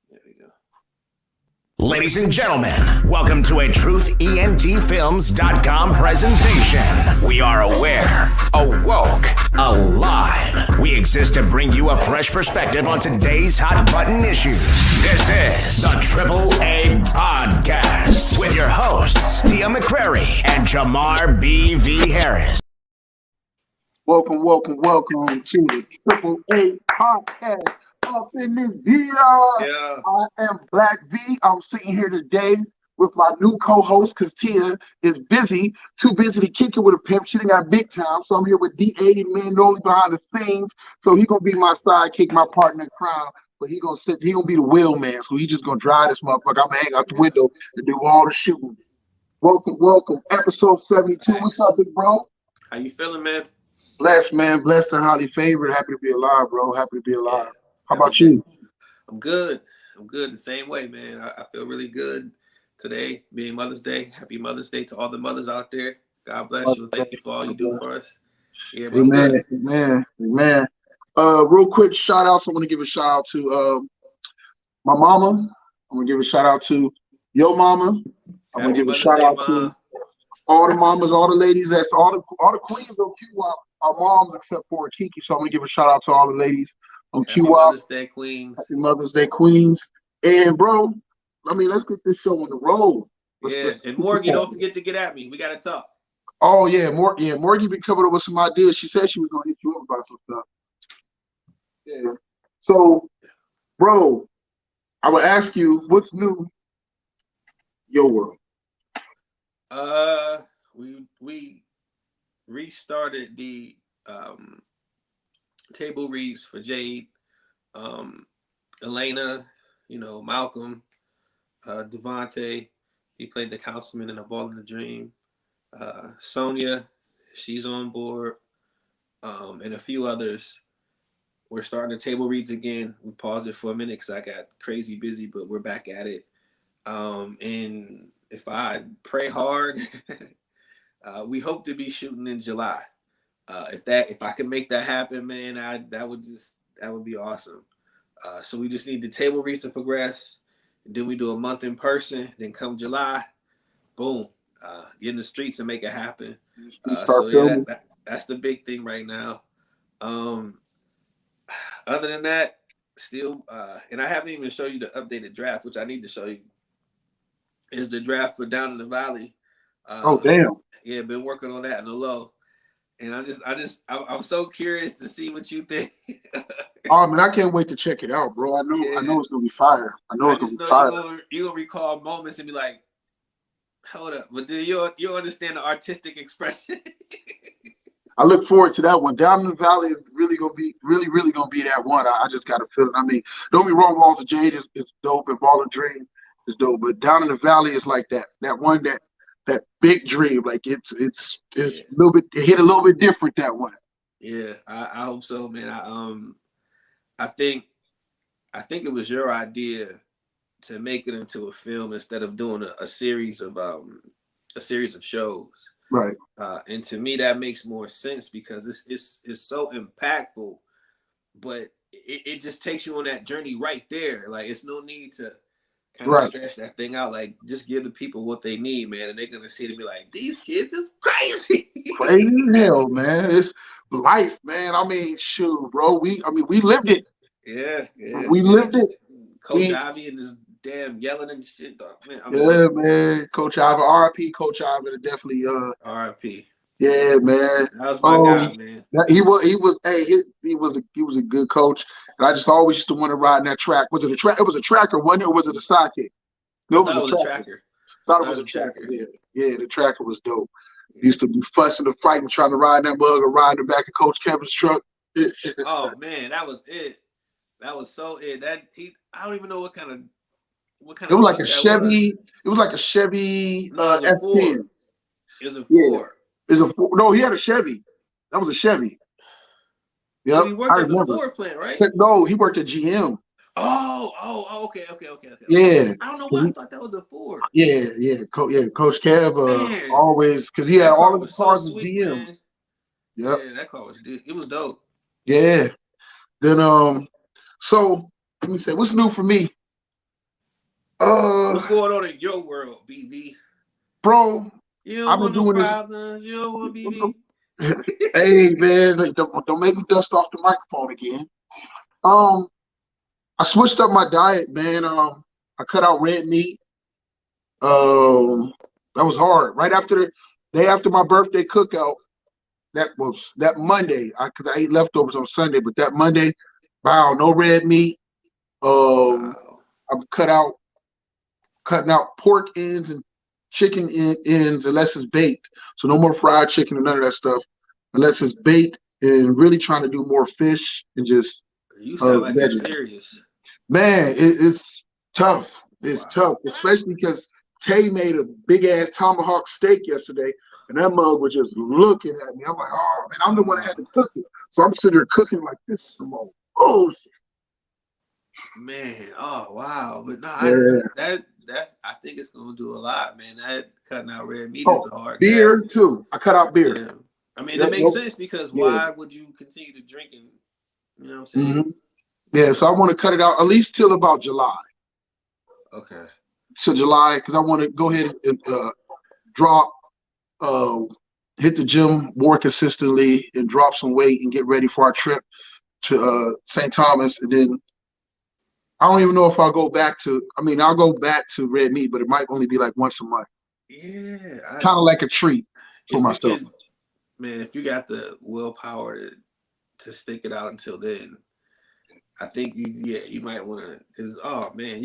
There we go. Ladies and gentlemen, welcome to a TruthENTFilms.com presentation. We are aware, awoke, alive. We exist to bring you a fresh perspective on today's hot button issues. This is the Triple A Podcast with your hosts, Tia McCrary and Jamar B.V. Harris. Welcome to the Triple A Podcast. Up in this video. Yeah. I am Black V. I'm sitting here today with my new co-host because Tia is busy, too busy to kick it with a pimp. She done got big time. So I'm here with D80, man, only behind the scenes. So he gonna be my sidekick, my partner in crime. But he gonna be the wheel man. So he just gonna drive this motherfucker. I'm gonna hang out the window and do all the shooting. Welcome. Episode 72. Thanks. What's up, big bro? How you feeling, man? Blessed, man. Blessed and highly favored. Happy to be alive, bro. Happy to be alive. Yeah. How about you? I'm good. The same way, man. I feel really good today, being Mother's Day. Happy Mother's Day to all the mothers out there. God bless you. Thank you for all you do for us. Yeah, but Amen. Real quick shout outs. I want to give a shout out to my mama. I'm gonna give a shout out to your mama. I'm gonna give a shout out to all the mamas, all the ladies. That's all the queens of QWOP. Our moms, except for Kiki. So I'm gonna give a shout out to all the ladies on QWOP. Mother's Day, Queens. Happy Mother's Day, Queens. And bro, I mean, let's get this show on the road. And Morgan, don't forget to get at me. We gotta talk. Oh yeah, Morgan been coming up with some ideas. She said she was gonna hit you up about some stuff. Yeah. So, bro, I would ask you, what's new your world? We restarted the table reads for Jade, Elena, Malcolm, Devontae, he played the councilman in A Ball in the Dream. Sonia, she's on board, and a few others. We're starting the table reads again. We paused it for a minute because I got crazy busy, but we're back at it. And if I pray hard, we hope to be shooting in July. If I can make that happen, man, that would be awesome. So we just need the table reads to progress. And then we do a month in person. Then come July, boom, get in the streets and make it happen. That's the big thing right now. Other than that, still, and I haven't even shown you the updated draft, which I need to show you, is the draft for Down in the Valley. Oh damn! Yeah, been working on that in the low, and I'm so curious to see what you think. Oh man, I can't wait to check it out, bro. I know it's gonna be fire. You're gonna recall moments and be like, hold up, but then you'll understand the artistic expression. I look forward to that one. Down in the Valley is really gonna be gonna be that one. I just got a feeling. I mean, don't be wrong, Walls of Jade is dope, and Ball of Dream is dope, but Down in the Valley is like that one that big dream. Like it's a little bit, it hit a little bit different, that one. Yeah, I hope so, man. I think it was your idea to make it into a film instead of doing a series of shows. Right. And to me, that makes more sense because it's so impactful, but it just takes you on that journey right there. Like, it's no need to kind of stretch that thing out. Like, just give the people what they need, man, and they're gonna see it and be like, these kids is crazy. Crazy as hell, man. It's life, man. I mean, shoot, bro. We lived it. Yeah. We lived it. Coach Ivy and his damn yelling and shit, dog. Man, man. Coach Ivy, RIP, Coach Ivy, definitely. RIP. Yeah, man. That was my guy, man. He was a good coach, and I just always used to want to ride in that track. Was it a track? It was a tracker, wasn't it, or was it a sidekick? No, it was a tracker. Thought it was a tracker. Yeah, the tracker was dope. Used to be fussing and fighting, trying to ride that bug or ride in the back of Coach Kevin's truck. Oh man, that was it. That was so it. I don't even know what kind of. It was like a Chevy. It was like a Chevy F10. It was a 4. Yeah. It was a 4. No, he had a Chevy. That was a Chevy. Yeah, he worked at the Ford plant, right? No, he worked at GM. Oh, okay. Yeah. I don't know why I thought that was a Ford. Yeah. Coach Kev always, because he had all of the cars with GMs. Yep. Yeah, that car was dope. Yeah. Then so let me say, what's new for me? What's going on in your world, BV? Bro, You don't I've been want no doing this. problems. You don't want BV. Hey man, like, don't make me dust off the microphone again. Um, I switched up my diet, man. I cut out red meat. That was hard. Right after the day after my birthday cookout, that was that Monday. Cause I ate leftovers on Sunday, but that Monday, wow, no red meat. Wow. I've cutting out pork ends and chicken ends unless it's baked. So no more fried chicken and none of that stuff unless it's baked, and really trying to do more fish and just You sound like you're veggies. serious. Man, it's tough. It's tough, Wow. especially because Tay made a big ass tomahawk steak yesterday, and that mug was just looking at me. I'm like, oh man, I'm the one that had to cook it. So I'm sitting there cooking like this is some old bullshit. Man, oh wow. But no, Yeah. that's I think it's gonna do a lot, man. That cutting out red meat is Oh, a hard task. beer too. I cut out beer. Yeah. I mean, it Yep, makes nope. sense because Yeah. why would you continue to drink and you know what I'm saying? hmm Yeah, so I want to cut it out at least till about July. Okay. To July, because I want to go ahead and drop, uh, hit the gym more consistently and drop some weight and get ready for our trip to St. Thomas. And then I don't even know if I'll go back to, I mean, I'll go back to red meat, but it might only be like once a month. Yeah. Kind of like a treat for If you myself. could, man, if you got the willpower to stick it out until then, I think you might want to, because oh man,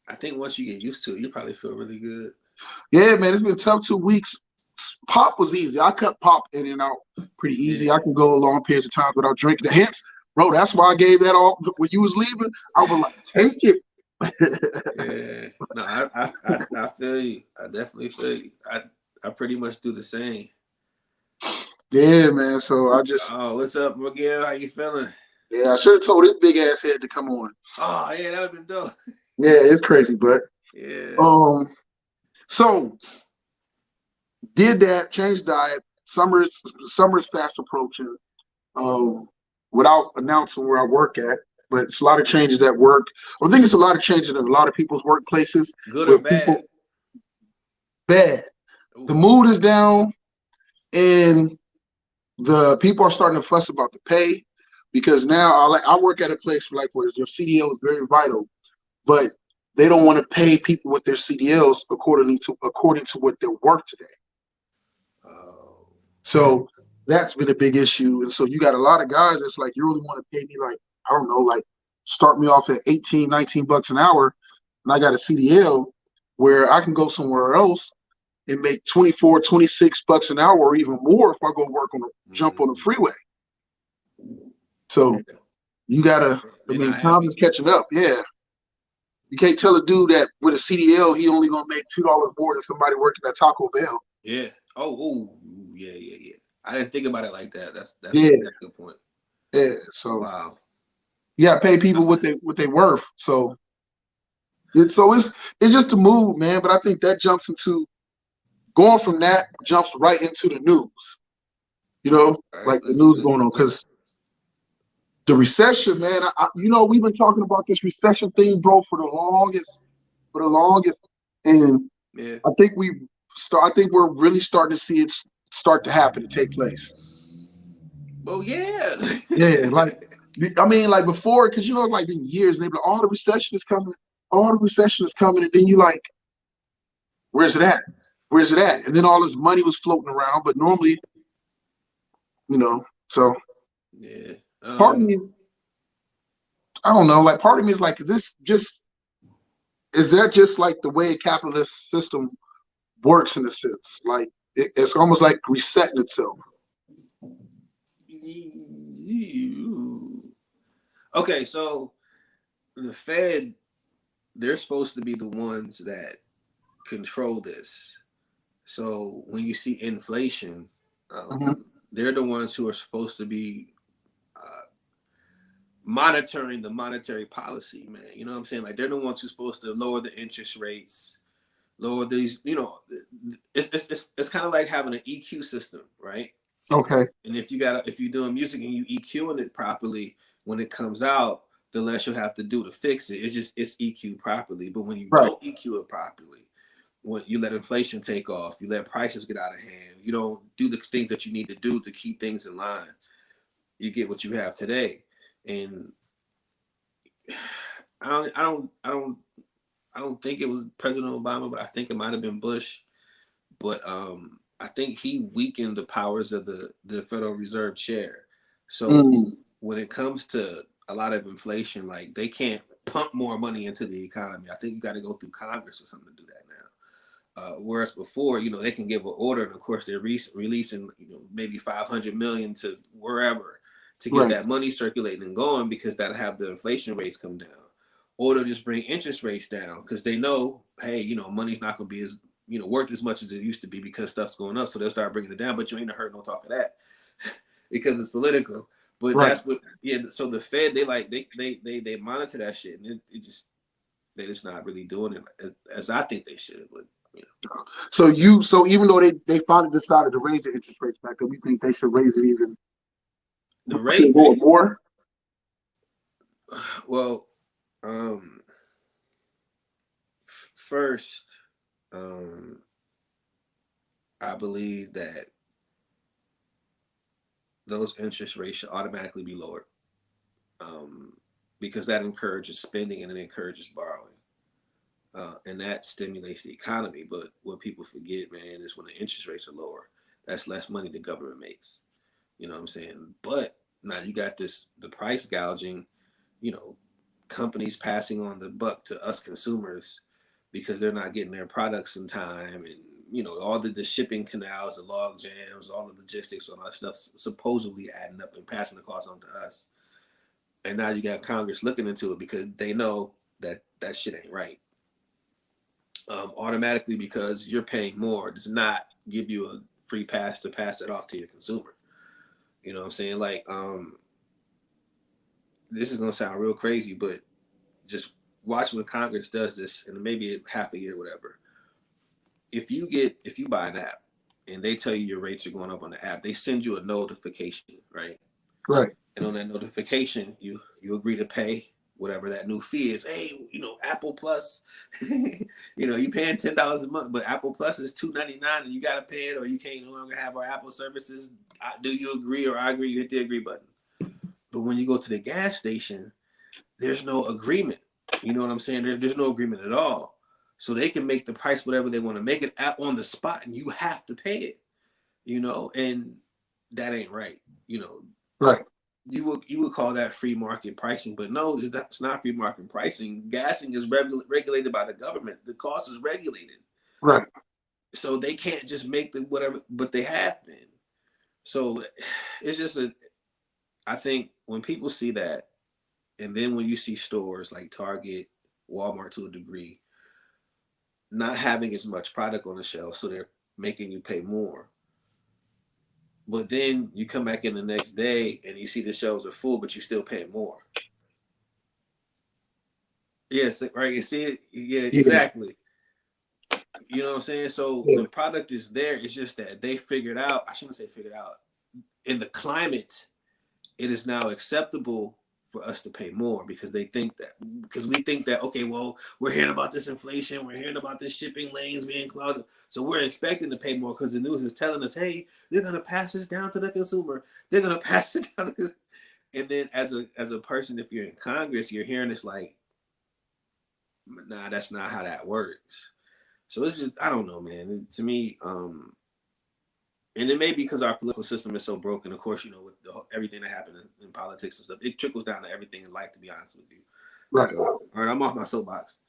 I think once you get used to it, you probably feel really good. Yeah, man, it's been tough 2 weeks. Pop was easy. I cut pop in and out pretty easy. Yeah. I can go a long periods of time without drinking. Hence, bro, that's why I gave that all when you was leaving. I was like, take it. Yeah. No, I feel you. I definitely feel you. I pretty much do the same. Yeah, man. So I just, Oh, what's up, Miguel? How you feeling? yeah, I should have told this big ass head to come on. Oh, yeah, that would have been dope. Yeah, it's crazy, but Yeah. so did that, changed diet. Summer's fast approaching. Without announcing where I work at, but it's a lot of changes at work. I think it's a lot of changes in a lot of people's workplaces. Good or Where bad? people bad. Ooh. The mood is down, and the people are starting to fuss about the pay because now I work at a place where your CDL is very vital, but they don't want to pay people with their CDLs according to what they work today. Oh. So that's been a big issue. And so you got a lot of guys that's like, you really want to pay me like, I don't know, like start me off at 18, 19 bucks an hour. And I got a CDL where I can go somewhere else and make 24, 26 bucks an hour or even more if I go work jump on the freeway. So you gotta, time is catching up. Yeah. You can't tell a dude that with a CDL, he only gonna make $2 more than somebody working at Taco Bell. Yeah. Oh, yeah. I didn't think about it like that. That's a good point. Yeah. So wow. You gotta pay people what they worth. So it's just a move, man. But I think that jumps right into the news. You know, right, like the news going on because the recession, man. We've been talking about this recession thing, bro, for the longest, and yeah. I think we're really starting to see it start to happen, to take place. Oh yeah. Yeah, like like before, because like been years, and they be like, "Oh, the recession is coming. Oh, the recession is coming," and then you like, "Where's it at? Where's it at?" And then all this money was floating around, but normally, so yeah. Part of me, I don't know. Like, part of me is like, is that just like the way a capitalist system works in a sense? Like, it's almost like resetting itself. Okay, so the Fed, they're supposed to be the ones that control this. So when you see inflation, they're the ones who are supposed to be monitoring the monetary policy, man. You know what I'm saying? Like, they're the ones who's supposed to lower the interest rates, lower these. It's kind of like having an EQ system, right? Okay. And if you're doing music and you EQing it properly, when it comes out, the less you'll have to do to fix it. It's EQ properly. But when you Right. don't EQ it properly, when you let inflation take off, you let prices get out of hand, you don't do the things that you need to do to keep things in line, you get what you have today. And I don't think it was President Obama, but I think it might have been Bush. But I think he weakened the powers of the Federal Reserve chair. So when it comes to a lot of inflation, like they can't pump more money into the economy. I think you got to go through Congress or something to do that now. Whereas before, they can give an order, and of course they're releasing, maybe 500 million to wherever to get that money circulating and going, because that'll have the inflation rates come down, or they'll just bring interest rates down because they know, hey, money's not going to be as worth as much as it used to be because stuff's going up. So they'll start bringing it down, but you ain't heard no talk of that because it's political. But that's what, so the Fed, they monitor that shit, and they're just not really doing it as I think they should. But So even though they finally decided to raise the interest rates back up, you think they should raise it even? The rate more? Well, first, I believe that those interest rates should automatically be lowered, because that encourages spending and it encourages borrowing, and that stimulates the economy. But what people forget, man, is when the interest rates are lower, that's less money the government makes. You know what I'm saying? But now you got the price gouging, companies passing on the buck to us consumers because they're not getting their products in time, and all the shipping canals, the log jams, all the logistics, all that stuff supposedly adding up and passing the cost on to us. And now you got Congress looking into it because they know that shit ain't right. Automatically, because you're paying more does not give you a free pass to pass it off to your consumer. You know what I'm saying? Like, this is gonna sound real crazy, but just watch when Congress does this, and maybe half a year, whatever. If you buy an app and they tell you your rates are going up on the app, they send you a notification, right? Right. And on that notification, you agree to pay whatever that new fee is. Hey, Apple Plus, you paying $10 a month, but Apple Plus is $2.99 and you gotta pay it, or you can't no longer have our Apple services. Do you agree? Or I agree. You hit the agree button. But when you go to the gas station, there's no agreement. You know what I'm saying? There's no agreement at all. So they can make the price whatever they want to make it on the spot, and you have to pay it. And that ain't right. Right. You would call that free market pricing, but no, that's not free market pricing. Gassing is regulated by the government. The cost is regulated. Right. So they can't just make the whatever, but they have been. So it's just I think when people see that, and then when you see stores like Target, Walmart to a degree, not having as much product on the shelf, so they're making you pay more. But then you come back in the next day and you see the shelves are full, but you're still paying more. Yes, right. You see it? Yeah, exactly. You know what I'm saying? So the product is there. It's just that they figured out, I shouldn't say figured out, in the climate, it is now acceptable for us to pay more because we think that, okay, well, we're hearing about this inflation, we're hearing about this shipping lanes being clogged, so we're expecting to pay more because the news is telling us, hey, they're gonna pass this down to the consumer. They're gonna pass it down to and then as a person, if you're in Congress, you're hearing this like, nah, that's not how that works. So it's just, I don't know, man. To me, and it may be because our political system is so broken. Of course, with everything that happened in politics and stuff, it trickles down to everything in life, to be honest with you. Right. So, all right, I'm off my soapbox.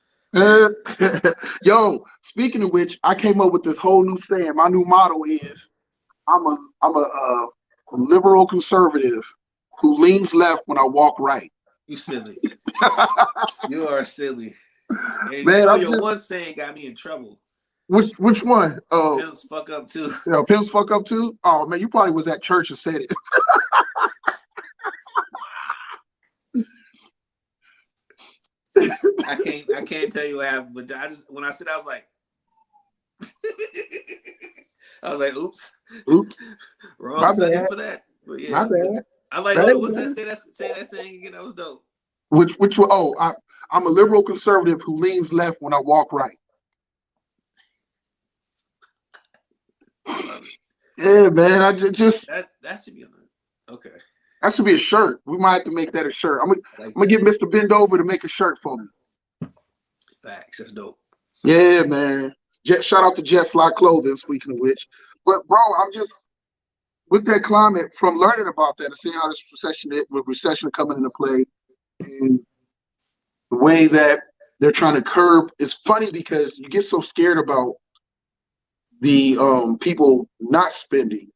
Yo, speaking of which, I came up with this whole new saying. My new motto is, I'm a liberal conservative who leans left when I walk right. You silly. You are silly. And Man, your one saying got me in trouble. Which one? Pimps fuck up too. Pimps fuck up too? Oh man, you probably was at church and said it. I can't tell you what happened, but when I said, I was like, oops, wrong second for that. But yeah, my bad. I like, what's that? Say that saying again. That was dope. I'm a liberal conservative who leans left when I walk right. I love it. Yeah, man. I just That should be on it. Okay. that should be a shirt. We might have to make that a shirt. I'm Like gonna get Mr. Bend Over to make a shirt for me. facts. That's dope. Yeah, man. Shout out to Jet Fly Clothing, speaking of which. But bro, I'm just with that climate from learning about that and seeing how this recession coming into play and the way that they're trying to curb. It's funny because you get so scared about the people not spending.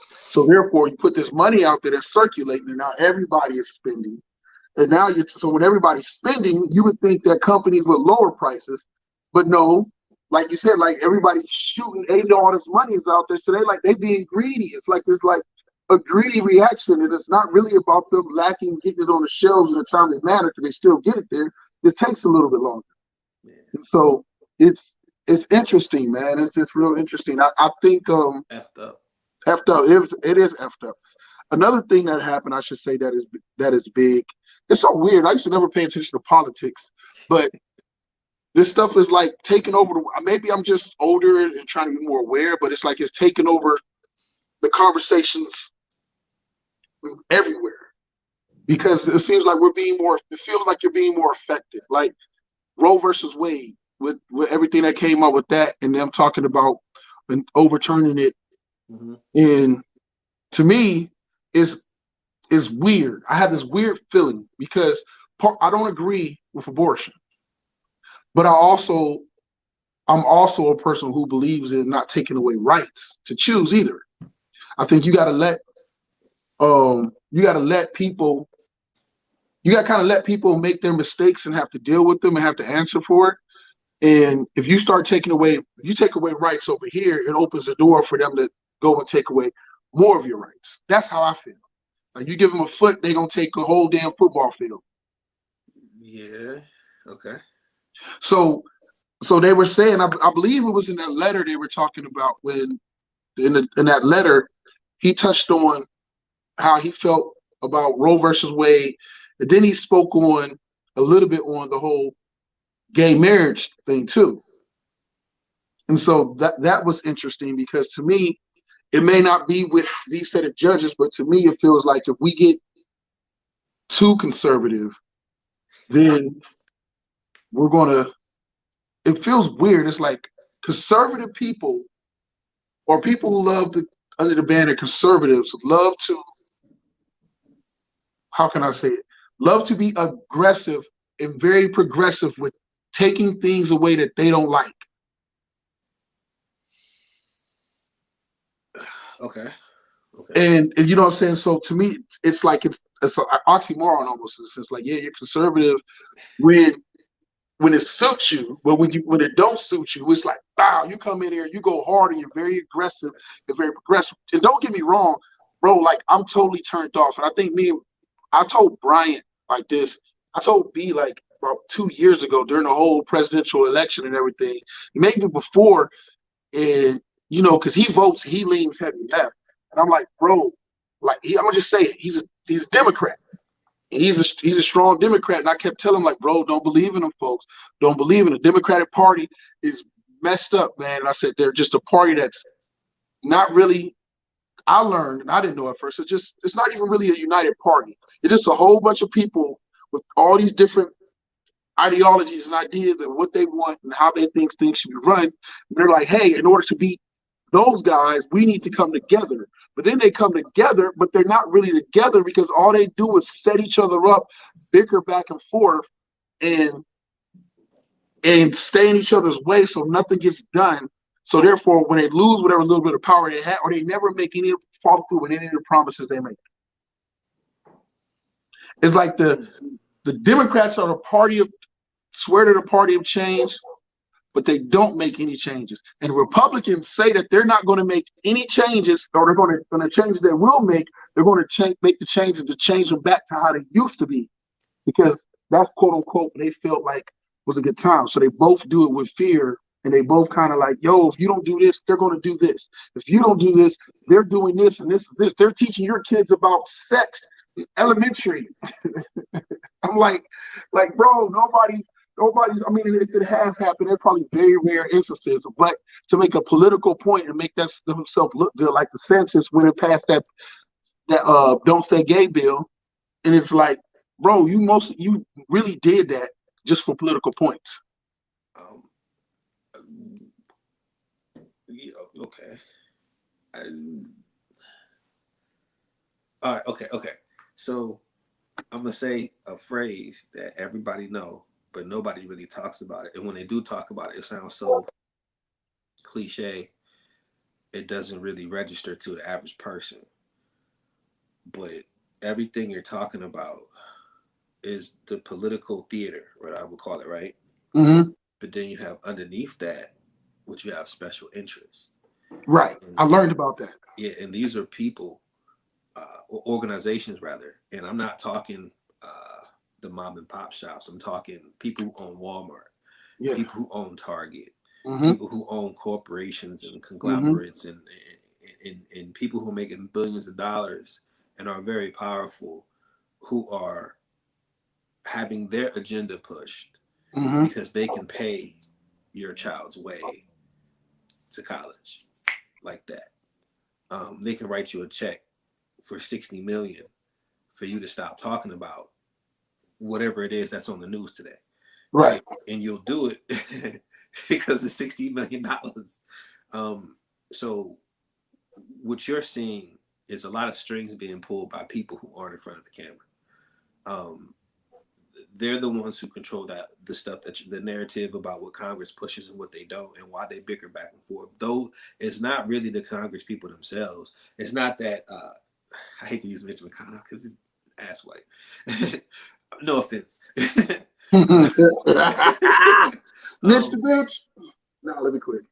So therefore you put this money out there that's circulating and now everybody is spending. And now so when everybody's spending, you would think that companies would lower prices, but no, like you said, like everybody's shooting all this money is out there. So they being greedy. It's like a greedy reaction, and it's not really about them lacking getting it on the shelves in a timely manner because they still get it there. It takes a little bit longer. Yeah. And so it's interesting, man. It's just real interesting. I think Effed up. effed up. It is effed up. Another thing that happened, I should say, that is big. It's so weird. I used to never pay attention to politics, but this stuff is like taking over. Maybe I'm just older and trying to be more aware, but it's like it's taking over the conversations everywhere because it seems like it feels like you're being more effective. Like Roe versus Wade with everything that came up with that and them talking about and overturning it. Mm-hmm. And to me, is weird. I have this weird feeling because I don't agree with abortion, but I'm also a person who believes in not taking away rights to choose either. I think you got to let people make their mistakes and have to deal with them and have to answer for it. And if you take away rights over here, it opens the door for them to go and take away more of your rights. That's how I feel. Like you give them a foot, they're gonna take a whole damn football field. Yeah. Okay. So they were saying, I believe it was in that letter they were talking about when in that letter he touched on how he felt about Roe versus Wade, and then he spoke on a little bit on the whole gay marriage thing too. And so that was interesting because to me, it may not be with these set of judges, but to me, it feels like if we get too conservative, then it feels weird. It's like conservative people or people who love under the banner conservatives love to, how can I say it? Love to be aggressive and very progressive with taking things away that they don't like. Okay. And you know what I'm saying? So to me, it's like it's an oxymoron almost. It's like, yeah, you're conservative when it suits you, but when it don't suit you, it's like, wow, you come in here, you go hard, and you're very aggressive and very progressive. And don't get me wrong, bro, like I'm totally turned off. And I think I told Bryant like this. I told B like about 2 years ago during the whole presidential election and everything, maybe before, and because he leans heavy left. And I'm like, bro, like I'm gonna just say it. He's a Democrat. And he's a strong Democrat. And I kept telling him, like, bro, don't believe in them folks. Don't believe in the Democratic Party is messed up, man. And I said they're just a party that's not really, I learned, and I didn't know at first, it's not even really a united party. It's just a whole bunch of people with all these different ideologies and ideas and what they want and how they think things should be run. And they're like, hey, in order to beat those guys, we need to come together. But then they come together, but they're not really together because all they do is set each other up, bicker back and forth, and stay in each other's way so nothing gets done. So therefore, when they lose whatever little bit of power they have, or they never make any follow through with any of the promises they make. It's like the Democrats are swear to the party of change, but they don't make any changes. And Republicans say that they're not going to make any changes, or they're going to changes they will make. They're going to make the changes to change them back to how they used to be, because that's quote unquote they felt like was a good time. So they both do it with fear, and they both kind of like, yo, if you don't do this, they're going to do this. If you don't do this, they're doing this and this and this. They're teaching your kids about sex elementary. I'm like, bro, nobody's. I mean, if it has happened, it's probably very rare instances. But to make a political point and make that himself look good, like the census when it passed that "Don't Say Gay" bill, and it's like, bro, you really did that just for political points. Um, yeah, okay. All right. Okay. So I'm gonna say a phrase that everybody know, but nobody really talks about it. And when they do talk about it, it sounds so cliche. It doesn't really register to the average person. But everything you're talking about is the political theater, what I would call it, right? Mm-hmm. But then you have underneath that, which you have special interests. Right. I learned about that. Yeah, and these are people, or organizations rather, and I'm not talking the mom and pop shops. I'm talking people who own Walmart, Yes. people who own Target, Mm-hmm. people who own corporations and conglomerates, and people who are making billions of dollars and are very powerful, who are having their agenda pushed Mm-hmm. because they can pay your child's way to college like that. They can write you a check for $60 million for you to stop talking about whatever it is that's on the news today. Right. And you'll do it because it's $60 million. So what you're seeing is a lot of strings being pulled by people who aren't in front of the camera. They're the ones who control the stuff the narrative about what Congress pushes and what they don't, and why they bicker back and forth. Though it's not really the Congress people themselves. It's not that I hate to use Mitch McConnell because he's ass white. No offense. Mr. Bitch. No, let me quit.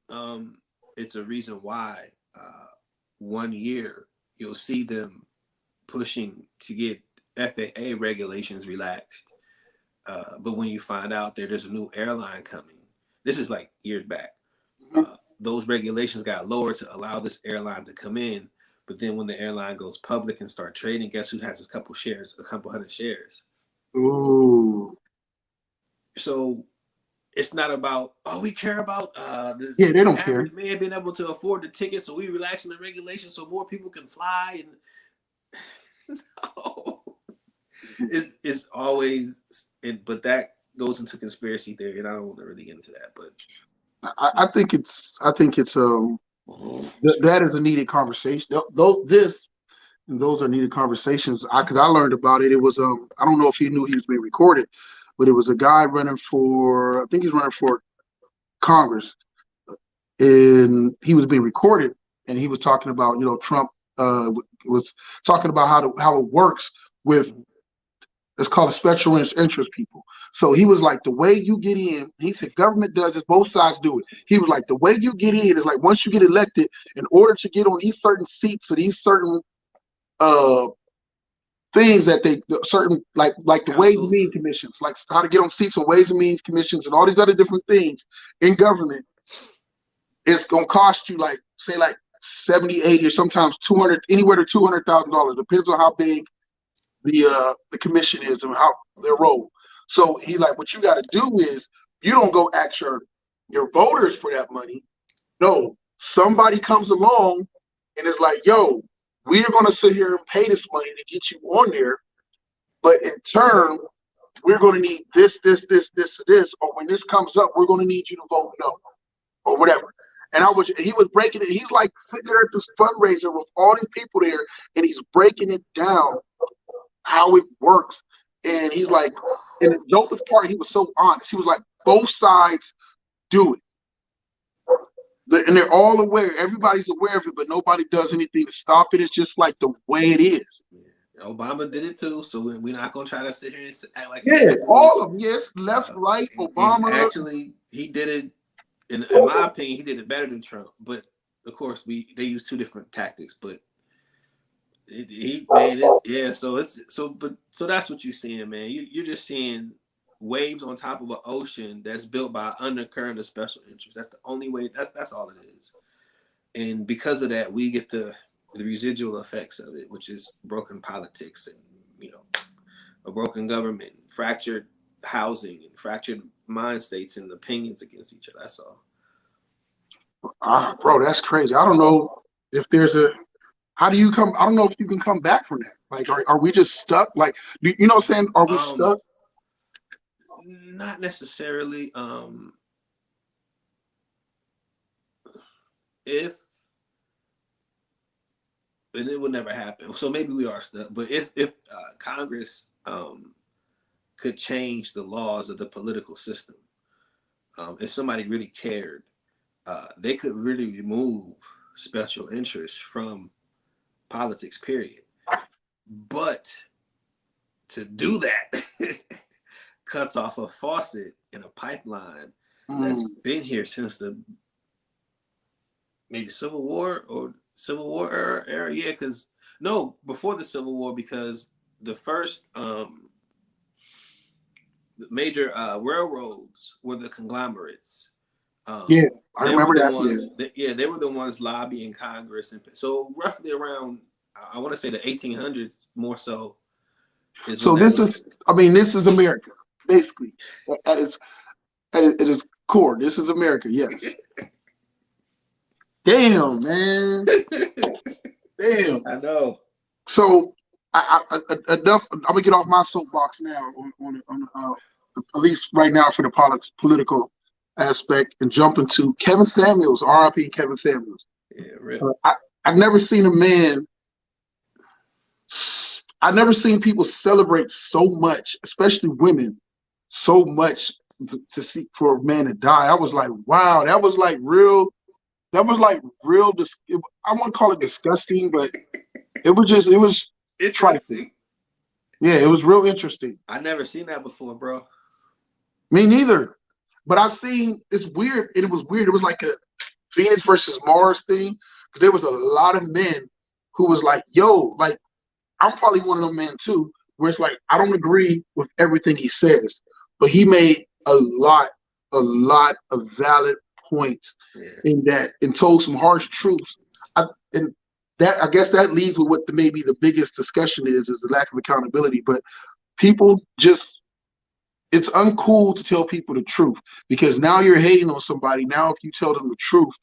It's a reason why 1 year you'll see them pushing to get FAA regulations relaxed. But when you find out there's a new airline coming, this is like years back, those regulations got lowered to allow this airline to come in. But then when the airline goes public and start trading, guess who has a couple hundred shares? Ooh. So it's not about, we care about they don't average care. man being able to afford the ticket, so we relaxing the regulations so more people can fly. And no. It's always, but that goes into conspiracy theory, and I don't want to really get into that. But I think it's that is a needed conversation. Those are needed conversations. Because I learned about it. It was I don't know if he knew he was being recorded, but it was a guy running for, I think he's running for Congress, and he was being recorded, and he was talking about, Trump was talking about how it works with, it's called a special interest people. So he was like, the way you get in, he said, government does this, both sides do it. He was like, the way you get in is like, once you get elected, in order to get on these certain seats or these certain things that certain like the Ways and Means commissions, like how to get on seats on Ways and Means commissions and all these other different things in government, it's gonna cost you like, say, like 70, 80, or sometimes 200, anywhere to $200,000. Depends on how big the commission is and how their role. So he like, what you got to do is, you don't go ask your voters for that money. No, somebody comes along and is like, yo, we are going to sit here and pay this money to get you on there, but in turn, we're going to need this, or when this comes up, we're going to need you to vote no, or whatever. And he was breaking it. He's like sitting there at this fundraiser with all these people there, and he's breaking it down how it works. And he's like, and the dopest part, he was so honest. He was like, both sides do it. And they're all aware. Everybody's aware of it, but nobody does anything to stop it. It's just like the way it is. Yeah. Obama did it too, so we're not going to try to sit here and act like all of them. Yes, left, right, Obama. And actually, he did it, in my opinion, he did it better than Trump. But of course, they use two different tactics. But so that's what you're seeing, man. You're just seeing waves on top of an ocean that's built by undercurrent of special interest. That's the only way. That's all it is. And because of that, we get the residual effects of it, which is broken politics and you know, a broken government, fractured housing, and fractured mind states and opinions against each other. That's all. Bro, that's crazy. I don't know if there's a. How do you come? I don't know if you can come back from that. Like, are we just stuck? Like, you know what I'm saying? Are we stuck? Not necessarily. If and it would never happen. So maybe we are stuck. But if Congress could change the laws of the political system, if somebody really cared, they could really remove special interests from politics, period. But to do that cuts off a faucet in a pipeline that's been here since the maybe Civil War era. Yeah, because no, before the Civil War, because the first major railroads were the conglomerates. Yeah, I remember that. Ones, they were the ones lobbying Congress, and so roughly around, I want to say the 1800s more so. So this is America, basically. At its core, this is America. Yes. Damn, man. Damn. I know. So enough. I'm gonna get off my soapbox now on at least right now for the political aspect and jump into Kevin Samuels, R.I.P. Kevin Samuels. Yeah, really. I've never seen a man. I've never seen people celebrate so much, especially women, so much to see for a man to die. I was like, wow, that was like real. I wouldn't call it disgusting, but it was trifling. Yeah, it was real interesting. I never seen that before, bro. Me neither. But I seen it's weird, and it was weird. It was like a Venus versus Mars thing, because there was a lot of men who was like, yo, like, I'm probably one of them men too, where it's like, I don't agree with everything he says, but he made a lot of valid points in that and told some harsh truths. I guess that leads with what maybe the biggest discussion is the lack of accountability. But people just, it's uncool to tell people the truth, because now you're hating on somebody. Now, if you tell them the truth,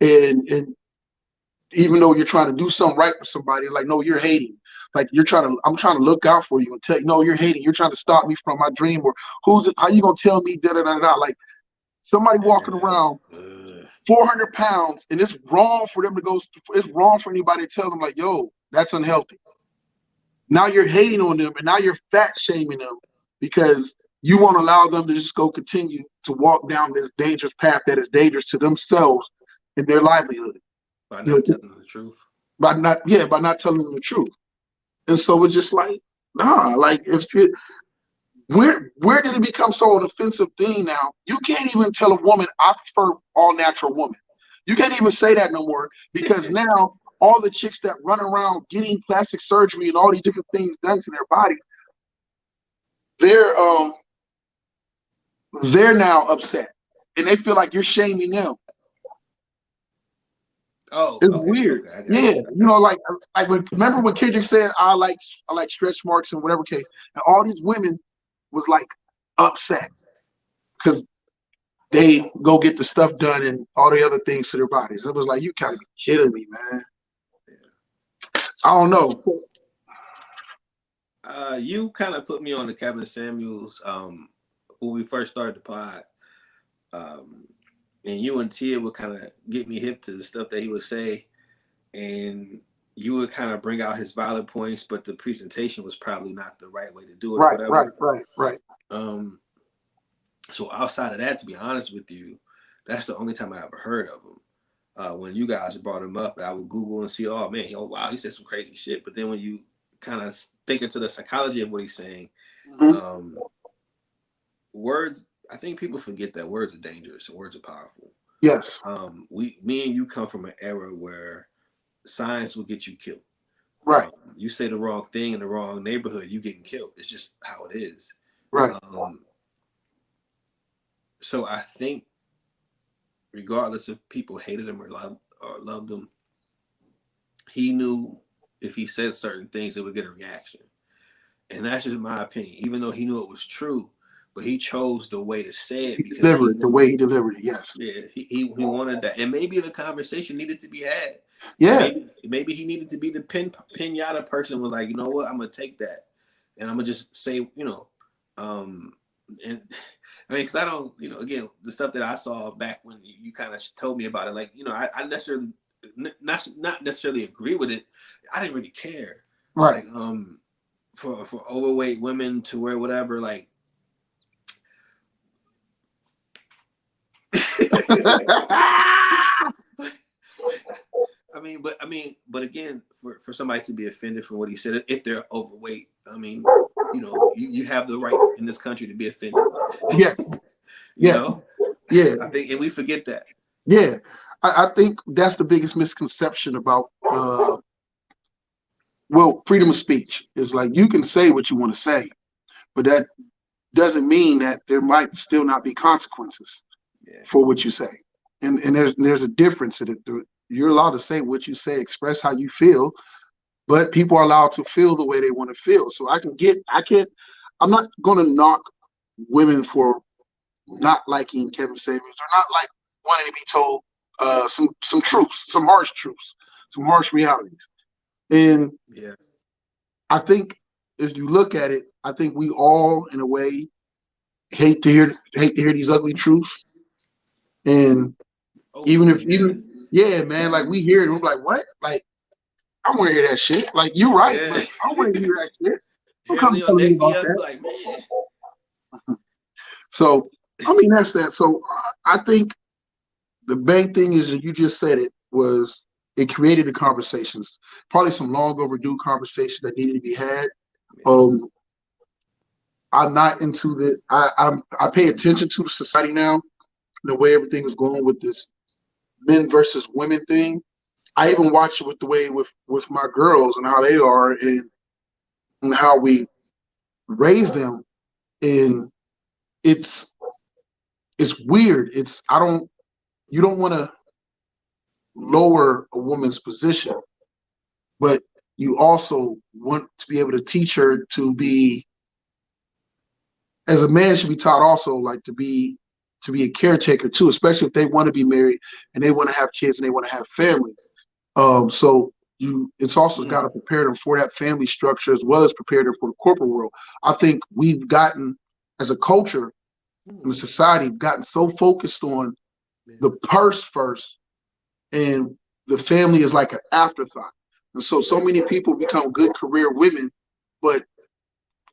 and even though you're trying to do something right for somebody, like, no, you're hating. Like, I'm trying to look out for you and tell you, no, you're hating. You're trying to stop me from my dream, or how you gonna tell me da da da da? Like, somebody walking around 400 pounds, and it's wrong for them to go. It's wrong for anybody to tell them, like, yo, that's unhealthy. Now you're hating on them, and now you're fat shaming them because you won't allow them to just go continue to walk down this dangerous path that is dangerous to themselves and their livelihood. By not telling them the truth. By not telling them the truth. And so it's just like, nah, like, where did it become so an offensive thing now? You can't even tell a woman, I prefer all natural woman. You can't even say that no more, because now all the chicks that run around getting plastic surgery and all these different things done to their body, they're now upset, and they feel like you're shaming them. Oh, it's weird. Yeah, you know, like remember when Kendrick said, I like stretch marks in whatever case, and all these women was like upset because they go get the stuff done and all the other things to their bodies. It was like, you gotta be kidding me, man. I don't know. You kind of put me on the Kevin Samuels when we first started the pod. And you and Tia would kind of get me hip to the stuff that he would say, and you would kind of bring out his valid points, but the presentation was probably not the right way to do it. Right. So outside of that, to be honest with you, that's the only time I ever heard of him. When you guys brought him up, I would Google and see, oh man, wow, he said some crazy shit. But then when you kind of think into the psychology of what he's saying, words, I think people forget that words are dangerous and words are powerful. Yes. Me and you come from an era where science will get you killed. Right. You say the wrong thing in the wrong neighborhood, you getting killed. It's just how it is. Right. So I think, regardless if people hated him or loved him, he knew if he said certain things, it would get a reaction. And that's just my opinion, even though he knew it was true, but he chose the way to say it He because delivered it the way he delivered it. Yes. yeah, he wanted that. And maybe the conversation needed to be had. And Yeah. maybe he needed to be the pinata person was like, you know what, I'm gonna take that. And I'm gonna just say, and I mean, because I don't, again, the stuff that I saw back when you kind of told me about it, like, I necessarily not necessarily agree with it. I didn't really care. Right. Like, for overweight women to wear whatever, like. But again, for somebody to be offended for what he said, if they're overweight, I mean, you have the right in this country to be offended. Yes. Yeah. I think, and we forget that. Yeah, I think that's the biggest misconception about freedom of speech is like you can say what you want to say, but that doesn't mean that there might still not be consequences for what you say. And there's a difference in it. You're allowed to say what you say, express how you feel, but people are allowed to feel the way they want to feel. So I'm not going to knock women for not liking Kevin Samuels or not like wanting to be told some truths, some harsh truths, some harsh realities. And I think if you look at it, I think we all, in a way, hate to hear these ugly truths. And man, like we hear it, we're like, what? Like, I want to hear that shit. Like, you're right, but I want to hear that shit. Don't come tell me about that. Like, man. So, I mean, that's that. So, I think the main thing is that you just said it created the conversations, probably some long overdue conversation that needed to be had. I'm not into the. I pay attention to the society now, the way everything is going with this men versus women thing. I even watch it with the way with my girls and how they are and how we raise them. And it's weird. You don't want to lower a woman's position, but you also want to be able to teach her to be, as a man should be taught also, like to be a caretaker too, especially if they want to be married and they want to have kids and they want to have family. So it's also got to prepare them for that family structure as well as prepare them for the corporate world. I think we've gotten, as a culture and a society, gotten so focused on the purse first, and the family is like an afterthought. And so many people become good career women, but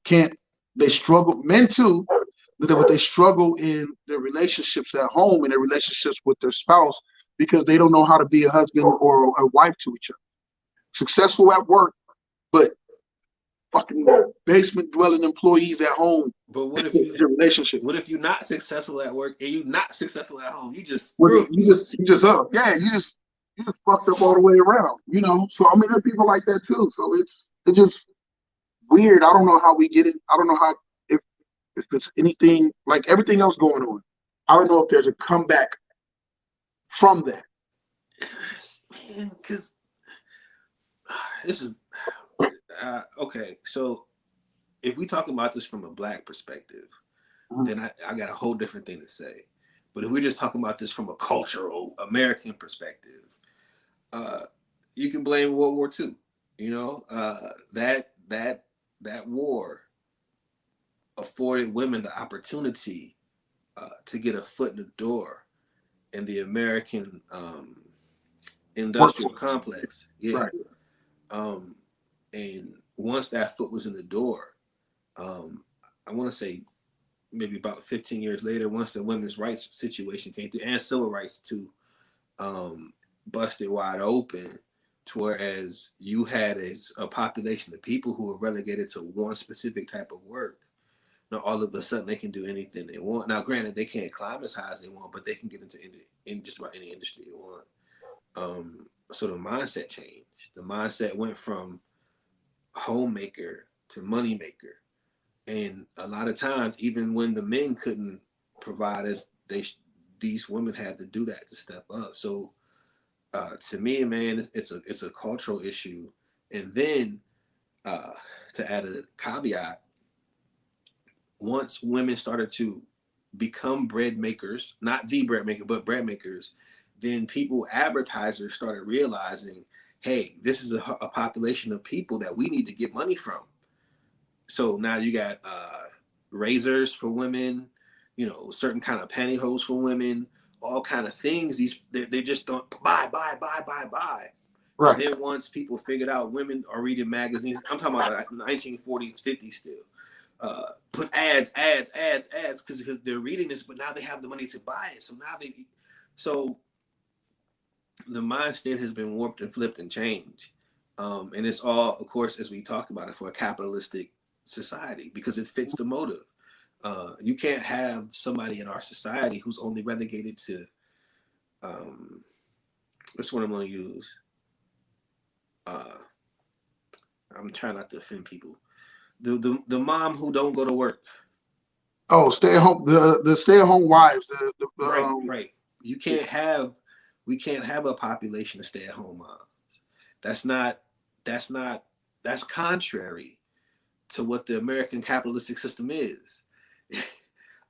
they struggle, men too, but they struggle in their relationships at home and their relationships with their spouse because they don't know how to be a husband or a wife to each other. Successful at work, but fucking basement dwelling employees at home. But what if your relationship? What if you're not successful at work and you're not successul at home? You just fucked up all the way around. So I mean, there are people like that too. So it's just weird. I don't know how we get it. I don't know how if it's anything like everything else going on. I don't know if there's a comeback from that. Man, because this is okay. So if we talking about this from a black perspective, then I got a whole different thing to say. But if we're just talking about this from a cultural American perspective, you can blame World War II. That war afforded women the opportunity to get a foot in the door in the American industrial complex. Yeah. Right. And once that foot was in the door, I want to say maybe about 15 years later, once the women's rights situation came through and civil rights too, busted wide open, to whereas you had a population of people who were relegated to one specific type of work. Now all of a sudden they can do anything they want. Now granted, they can't climb as high as they want, but they can get into in just about any industry they want. So the mindset changed. The mindset went from homemaker to moneymaker. And a lot of times, even when the men couldn't provide as these women had to do that to step up. So to me, man, it's a cultural issue. And then to add a caveat, once women started to become bread makers, not the bread maker, but bread makers, then advertisers started realizing, hey, this is a population of people that we need to get money from. So now you got razors for women, certain kind of pantyhose for women, all kind of things. They just don't buy. And Right. then once people figured out women are reading magazines, I'm talking about like 1940s, 50s still. Put ads, because they're reading this, but now they have the money to buy it. So the mindset has been warped and flipped and changed. And it's all, of course, as we talked about it, for a capitalistic society, because it fits the motive. You can't have somebody in our society who's only relegated to, what's one I'm going to use? I'm trying not to offend people. The mom who don't go to work. Oh, stay at home. The stay at home wives. Right. We can't have a population of stay at home moms. That's contrary to what the American capitalistic system is.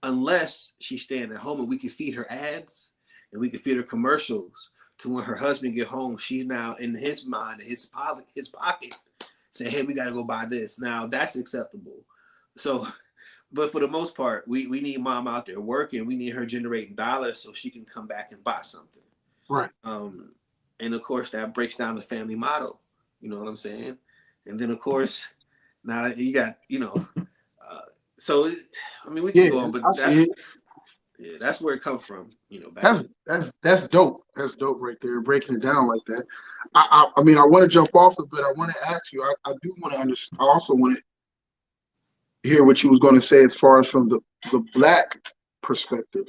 Unless she's staying at home and we can feed her ads and we can feed her commercials to when her husband get home, she's now in his mind, his pocket, saying, hey, we got to go buy this. Now that's acceptable. So, but for the most part, we need mom out there working. We need her generating dollars so she can come back and buy something. Right. And of course that breaks down the family model. You know what I'm saying? And then of course, now you got, so I mean we can go on, but that's where it comes from. That's dope. That's dope right there, breaking it down like that. I mean, I want to jump off it, but I want to ask you. I do want to understand. I also want to hear what you was going to say as far as from the black perspective.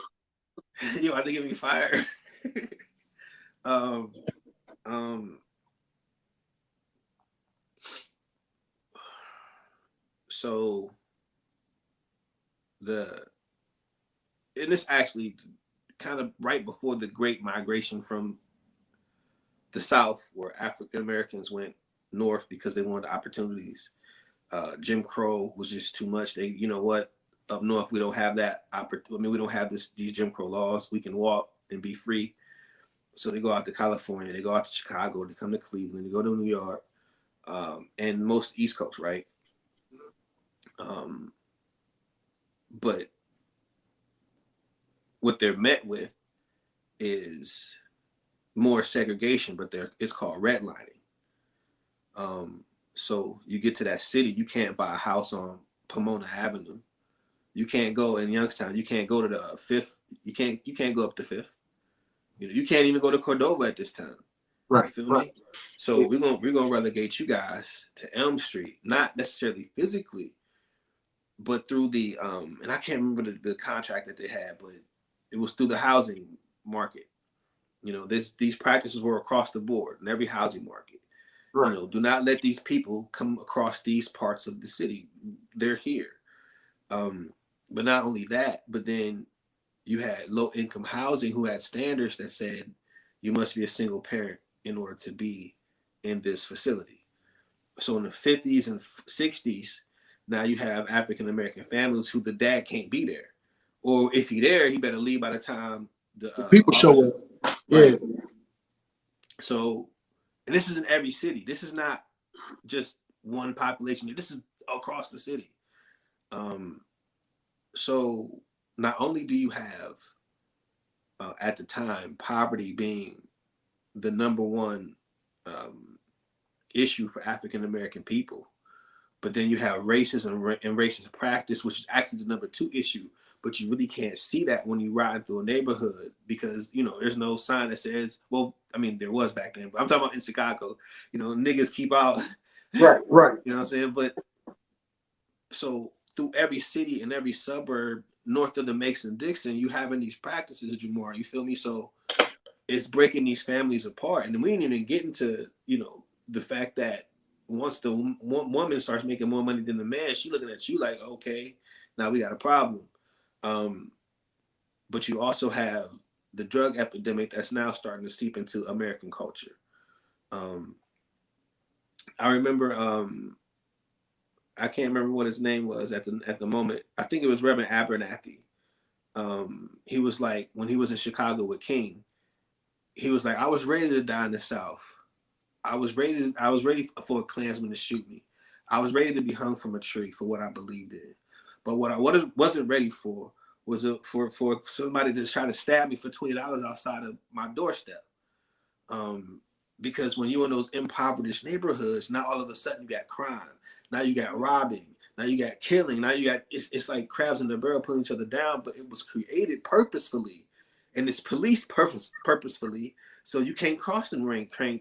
You want to give me fire? So and this actually kind of right before the Great Migration from the South, where African Americans went north because they wanted opportunities. Jim Crow was just too much. They, up north we don't have that opportunity. I mean, we don't have these Jim Crow laws. We can walk and be free. So they go out to California, they go out to Chicago, they come to Cleveland, they go to New York, and most East Coast, right? But what they're met with is more segregation, but it's called redlining. So you get to that city, you can't buy a house on Pomona Avenue. You can't go in Youngstown. You can't go to the Fifth. You can't go up the Fifth. You can't even go to Cordova at this time. Right. You feel me? So we're gonna relegate you guys to Elm Street, not necessarily physically, but through the and I can't remember the contract that they had, but it was through the housing market. These practices were across the board in every housing market. Right. Do not let these people come across these parts of the city. They're here. But not only that, but then you had low income housing who had standards that said you must be a single parent in order to be in this facility. So in the 50s and 60s, now you have African American families who the dad can't be there, or if he's there, he better leave by the time the people show up. Right. Yeah. So, and this is in every city. This is not just one population. This is across the city. So not only do you have at the time poverty being the number one issue for African American people, but then you have racism and racist practice, which is actually the number two issue. But you really can't see that when you ride through a neighborhood because, there's no sign that says, well, I mean, there was back then, but I'm talking about in Chicago, niggas keep out. Right. You know what I'm saying? But so through every city and every suburb north of the Mason-Dixon, you having these practices, Jamar, you feel me? So it's breaking these families apart. And we ain't even getting to, the fact that once the woman starts making more money than the man, she looking at you like, okay, now we got a problem. But you also have the drug epidemic that's now starting to seep into American culture. I remember I can't remember what his name was at the moment. I think it was Reverend Abernathy. He was like, when he was in Chicago with King, he was like, I was ready to die in the South. I was ready for a Klansman to shoot me. I was ready to be hung from a tree for what I believed in. But what I wasn't ready for was for somebody to try to stab me for $20 outside of my doorstep. Because when you're in those impoverished neighborhoods, now all of a sudden you got crime. Now you got robbing. Now you got killing. Now you got, it's like crabs in the barrel pulling each other down, but it was created purposefully. And it's policed purposefully. So you can't cross the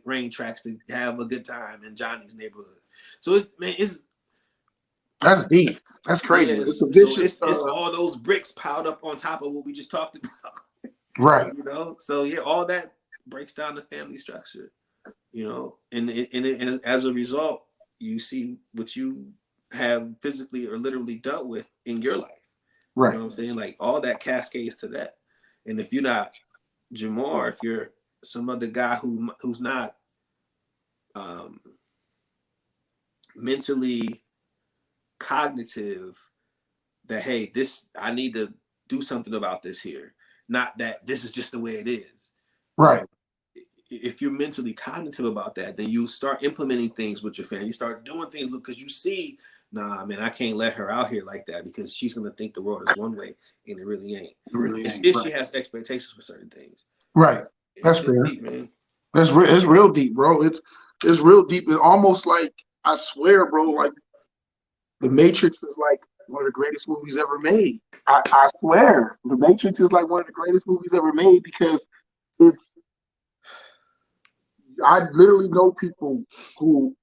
rain tracks to have a good time in Johnny's neighborhood. So it's that's deep. That's crazy. yeah, It's a so vicious. it's all those bricks piled up on top of what we just talked about. Right. You know, so yeah, all that breaks down the family structure. You know, and as a result, you see what you have physically or literally dealt with in your life. Right. You know what I'm saying? Like all that cascades to that. And if you're not Jamar, if you're some other guy who's not mentally cognitive, that hey, this, I need to do something about this here, not that this is just the way it is. Right. If you're mentally cognitive about that, then you start implementing things with your family. You start doing things because you see, nah, man, I can't let her out here like that because she's gonna think the world is one way and it really ain't. It really ain't. If she has expectations for certain things. Right. That's fair. Deep, man. It's real deep, bro. It's real deep. It's almost like, I swear, bro, like The Matrix is like one of the greatest movies ever made. I swear, The Matrix is like one of the greatest movies ever made because I literally know people who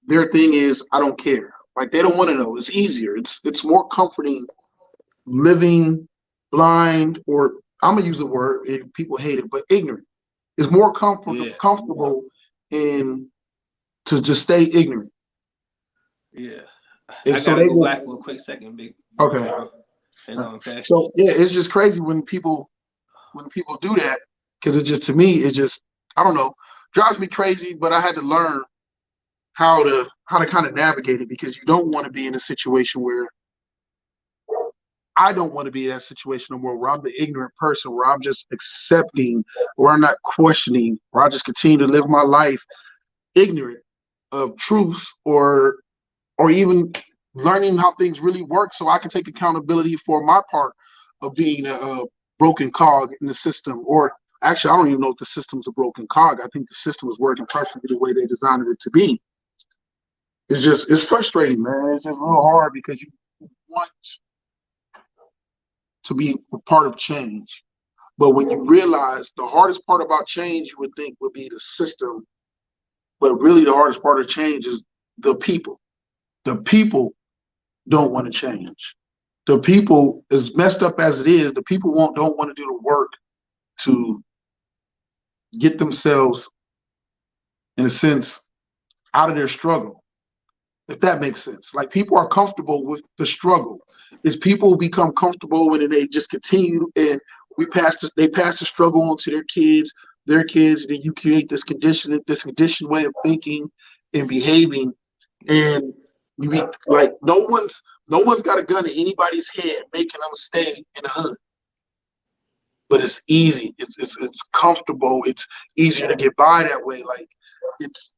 their thing is, I don't care. Like they don't want to know. It's easier. It's more comforting living blind, or I'm gonna use the word, and people hate it, but ignorant. It's more comfortable in to just stay ignorant. Yeah. And I so gotta they go will, back for a quick second, big. okay. Hang on, okay. So yeah, it's just crazy when people do that, because it just, to me, it just, I don't know, drives me crazy. But I had to learn how to kind of navigate it, because you don't want to be in a situation where, I don't want to be in that situation no more, where I'm the ignorant person, where I'm just accepting, or I'm not questioning, or I just continue to live my life ignorant of truths, or even learning how things really work, so I can take accountability for my part of being a broken cog in the system. Or actually, I don't even know if the system's a broken cog. I think the system is working perfectly the way they designed it to be. It's frustrating, man. It's just real hard, because you want to be a part of change. But when you realize the hardest part about change, you would think would be the system, but really the hardest part of change is the people. The people don't want to change. The people, as messed up as it is, the people don't want to do the work to get themselves, in a sense, out of their struggle, if that makes sense. Like, people are comfortable with the struggle. Is people become comfortable when they just continue, and they pass the struggle on to their kids, then you create this conditioned way of thinking and behaving, and you be like, no one's got a gun in anybody's head making them stay in the hood. But it's easy. It's comfortable. It's easier to get by that way. Like, it's,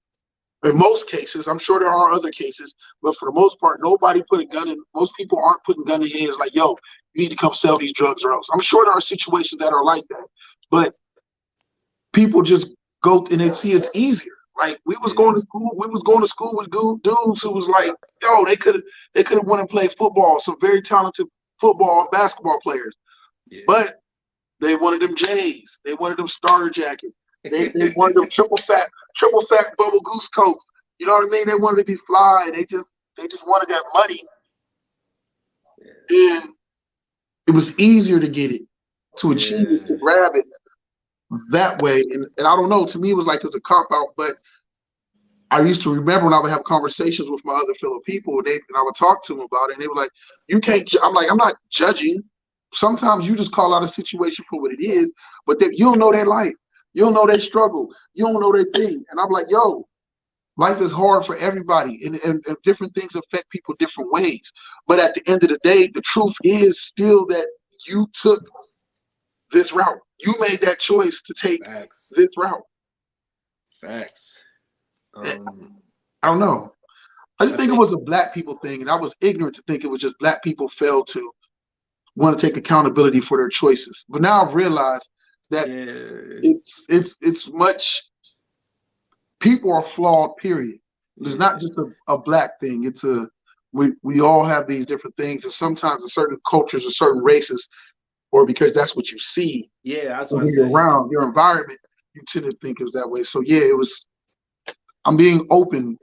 in most cases, I'm sure there are other cases, but for the most part, most people aren't putting gun in hands like, yo, you need to come sell these drugs or else. I'm sure there are situations that are like that, but people just go and they see it's easier. Like, we was going to school with dudes who was like, yo, they could have went and played football, some very talented football and basketball players. Yeah. But they wanted them J's. They wanted them starter jackets. They wanted them triple fat bubble goose coats. You know what I mean? They wanted to be fly. They just wanted that money. Yeah. And it was easier to get it, to achieve it, to grab it that way. And I don't know, to me it was like it was a cop out, but I used to remember when I would have conversations with my other fellow people, and I would talk to them about it, and they were like, you can't, I'm like, I'm not judging. Sometimes you just call out a situation for what it is, but you don't know their life. You don't know their struggle. You don't know their thing. And I'm like, yo, Life is hard for everybody, and different things affect people different ways. But at the end of the day, the truth is still that you took this route. You made that choice to take Facts. this route. Facts. I don't know. I just think it was a black people thing, and I was ignorant to think it was just black people failed to want to take accountability for their choices. But now I've realized that it's much. People are flawed, period. It's not just a black thing. It's we all have these different things, and sometimes in certain cultures or certain races, or because that's what you see. Yeah, that's what when you're around your environment, you tend to think it's that way. So yeah, it was. I'm being open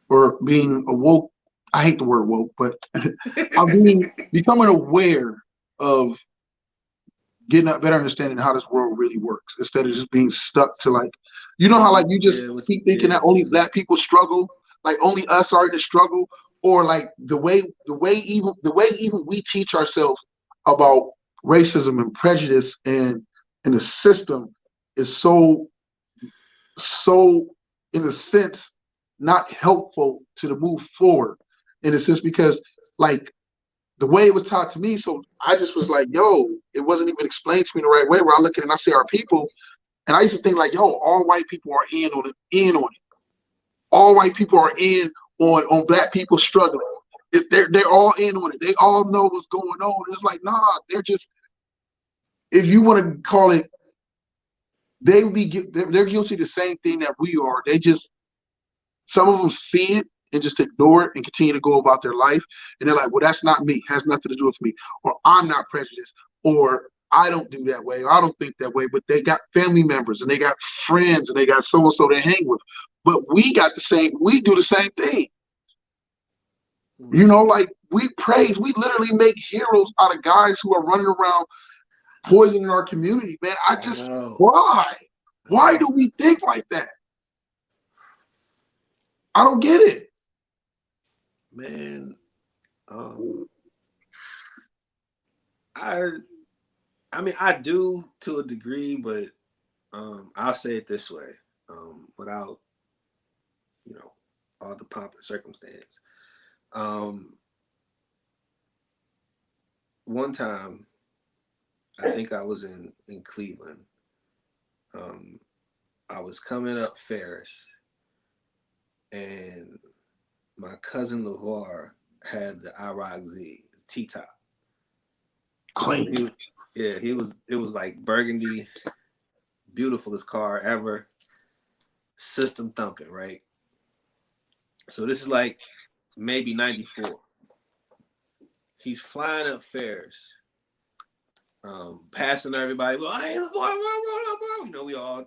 or being awoke. I hate the word woke, but I'm becoming aware of getting a better understanding of how this world really works instead of just being stuck to like, you know how like you just keep thinking that only black people struggle, like only us are in the struggle, or like the way even we teach ourselves about racism and prejudice and the system is so in a sense not helpful to the move forward in a sense because like the way it was taught to me, so I just was like, yo, it wasn't even explained to me the right way where I look at it and I see our people and I used to think like, yo, all white people are in on it. All white people are in on black people struggling. They're all in on it. They all know what's going on. It's like, nah, they're just, if you want to call it, they're guilty of the same thing that we are. They just, some of them see it and just ignore it and continue to go about their life. And they're like, well, that's not me. It has nothing to do with me. Or I'm not prejudiced. Or I don't do that way. Or I don't think that way. But they got family members and they got friends and they got so-and-so they hang with. But we do the same thing. You know, like we literally make heroes out of guys who are running around poisoning our community, man. Why? Why do we think like that? I don't get it. Man, I mean, I do to a degree, but I'll say it this way, without, you know, all the pomp and circumstance. One time, I think I was in Cleveland. I was coming up Ferris, and my cousin LeVar had the IROC Z T-top. Clean. It was like burgundy, beautifulest car ever, system thumping, right? So this is like maybe 94. He's flying up Ferris, passing everybody. Well, hey, LeVar, you know, we all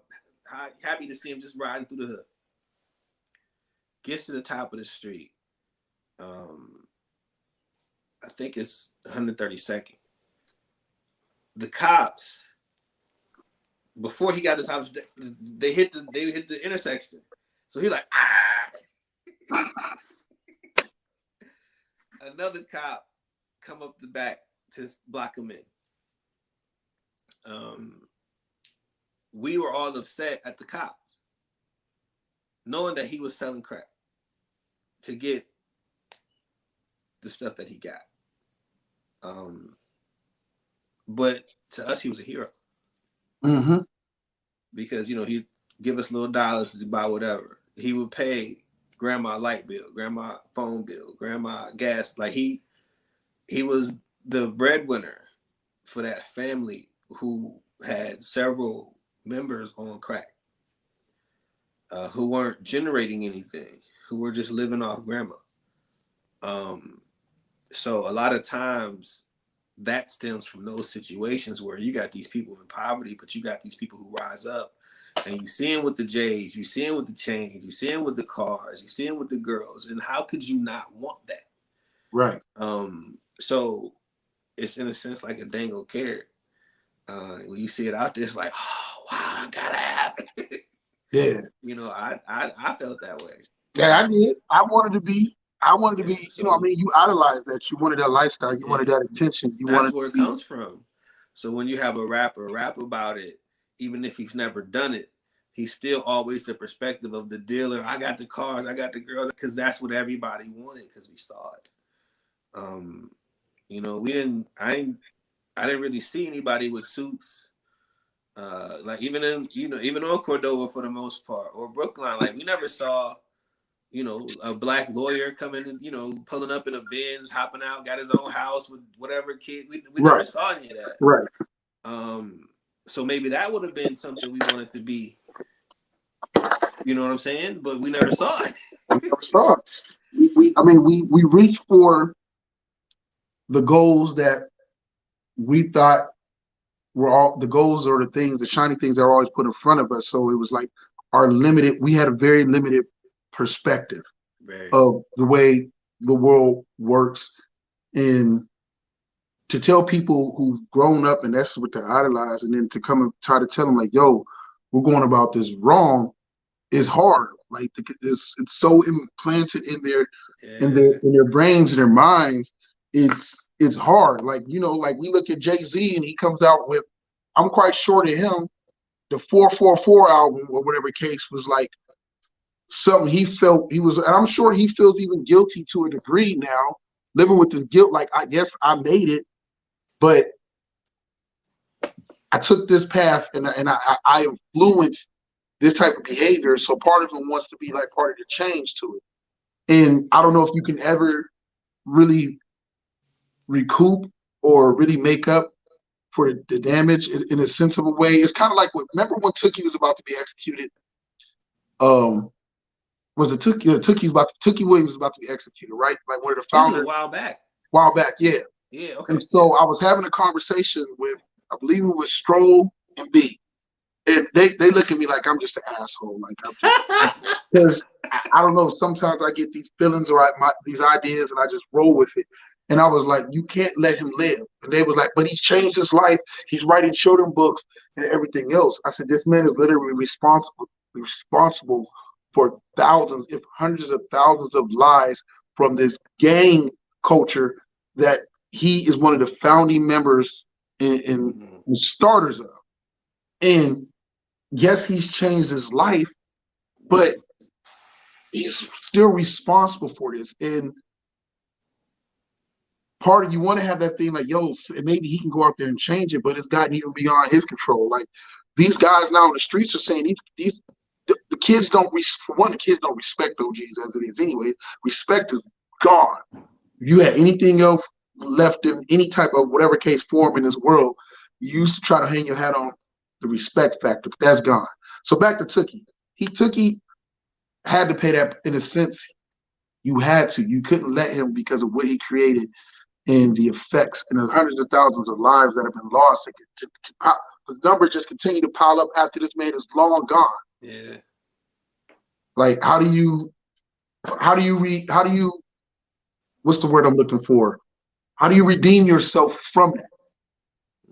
happy to see him just riding through the hood. Gets to the top of the street. I think it's 132nd. The cops, before he got to the top, they hit the intersection. So he's like, ah! Another cop come up the back to block him in. We were all upset at the cops, knowing that he was selling crack to get the stuff that he got. But to us, he was a hero. Mm-hmm. Because, you know, he'd give us little dollars to buy whatever. He would pay grandma light bill, grandma phone bill, grandma gas. Like he was the breadwinner for that family who had several members on crack, who weren't generating anything, who were just living off grandma. So a lot of times that stems from those situations where you got these people in poverty, but you got these people who rise up, and you see them with the J's, you see them with the chains, you see them with the cars, you see them with the girls, and how could you not want that? Right. So it's in a sense like a dangle carrot. When you see it out there, it's like, oh wow, I gotta have it. Yeah. You know, I felt that way. Yeah, I did. I wanted to be, so, you know, I mean, you idolized that. You wanted that lifestyle. You wanted that attention. That's where it comes from. So when you have a rapper rap about it, even if he's never done it, he's still always the perspective of the dealer. I got the cars, I got the girls, because that's what everybody wanted because we saw it. You know, I didn't really see anybody with suits. Like even on Cordova for the most part, or Brookline, like we never saw, you know, a black lawyer coming and, you know, pulling up in a Benz, hopping out, got his own house with whatever kid. We never saw any of that. Right. So maybe that would have been something we wanted to be. You know what I'm saying? But we never saw it. We never saw it. We reached for the goals that we thought were all the goals or the things, the shiny things that are always put in front of us. So it was like we had a very limited perspective of the way the world works. And to tell people who've grown up and that's what they idolize, and then to come and try to tell them like, yo, we're going about this wrong, is hard. Like it's so implanted in their brains and their minds. It's hard. Like, you know, like we look at Jay-Z and he comes out with, I'm quite sure to him, the 444 album or whatever case was like something he felt he was, and I'm sure he feels even guilty to a degree now, living with the guilt. Like, yes, I made it, but I took this path and I influenced this type of behavior. So part of him wants to be like part of the change to it. And I don't know if you can ever really recoup or really make up for the damage in a sense of a way. It's kind of like remember when Tookie was about to be executed? Was it Tookie Williams was about to be executed, right? Like one of the founders. This is a while back, yeah. Yeah, okay. And so I was having a conversation with, I believe it was Stroll and B. And they look at me like I'm just an asshole. Like I'm just, because I don't know, sometimes I get these feelings or these ideas and I just roll with it. And I was like, you can't let him live. And they were like, but he's changed his life. He's writing children's books and everything else. I said, this man is literally responsible for thousands, if hundreds of thousands of lives from this gang culture that he is one of the founding members and starters of. And yes, he's changed his life, but he's still responsible for this. And part of you want to have that thing like, yo, maybe he can go out there and change it, but it's gotten even beyond his control. Like these guys now in the streets are saying the kids don't the kids don't respect OGs as it is anyway. Respect is gone. If you had anything else left in any type of whatever case form in this world, you used to try to hang your hat on the respect factor, but that's gone. So back to Tookie. Tookie had to pay that in a sense. You had to. You couldn't let him because of what he created and the effects and the hundreds of thousands of lives that have been lost. The numbers just continue to pile up after this man is long gone. Yeah. Like, how do you what's the word I'm looking for? How do you redeem yourself from that?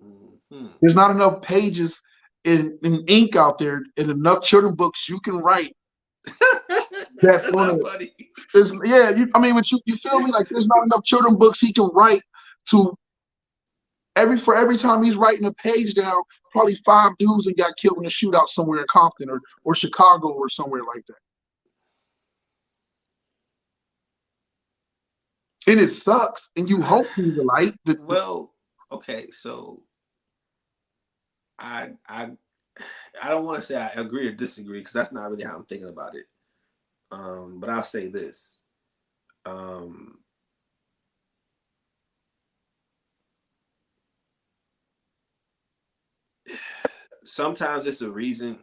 Mm-hmm. There's not enough pages in ink out there and enough children's books you can write. That's not funny. But you feel me? Like there's not enough children's books he can write to every time he's writing a page down, probably 5 dudes that got killed in a shootout somewhere in Compton or Chicago or somewhere like that. And it sucks, and you hope he's the light. Well, okay, so I don't want to say I agree or disagree because that's not really how I'm thinking about it. But I'll say this. Sometimes it's a reason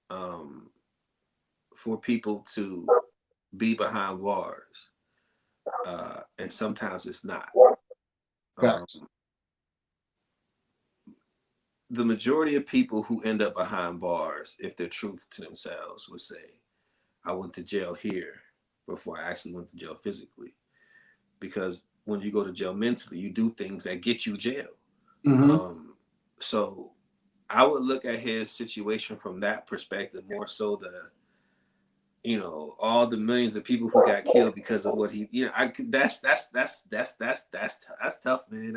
for people to be behind bars. And sometimes it's not. The majority of people who end up behind bars, if they're truth to themselves, would say, I went to jail here before I actually went to jail physically. Because when you go to jail mentally, you do things that get you jail. Mm-hmm. So I would look at his situation from that perspective more so all the millions of people who got killed because of what he, that's tough, man.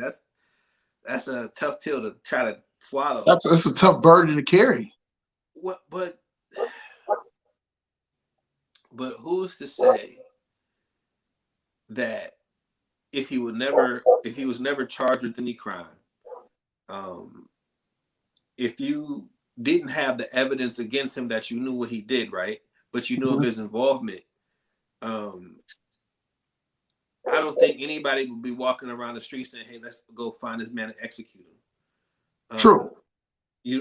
That's a tough pill to try to swallow. That's a tough burden to carry. But But who's to say that if he was never charged with any crime, if you didn't have the evidence against him that you knew what he did, right? But you knew of his involvement, I don't think anybody would be walking around the street saying, "Hey, let's go find this man and execute him." True.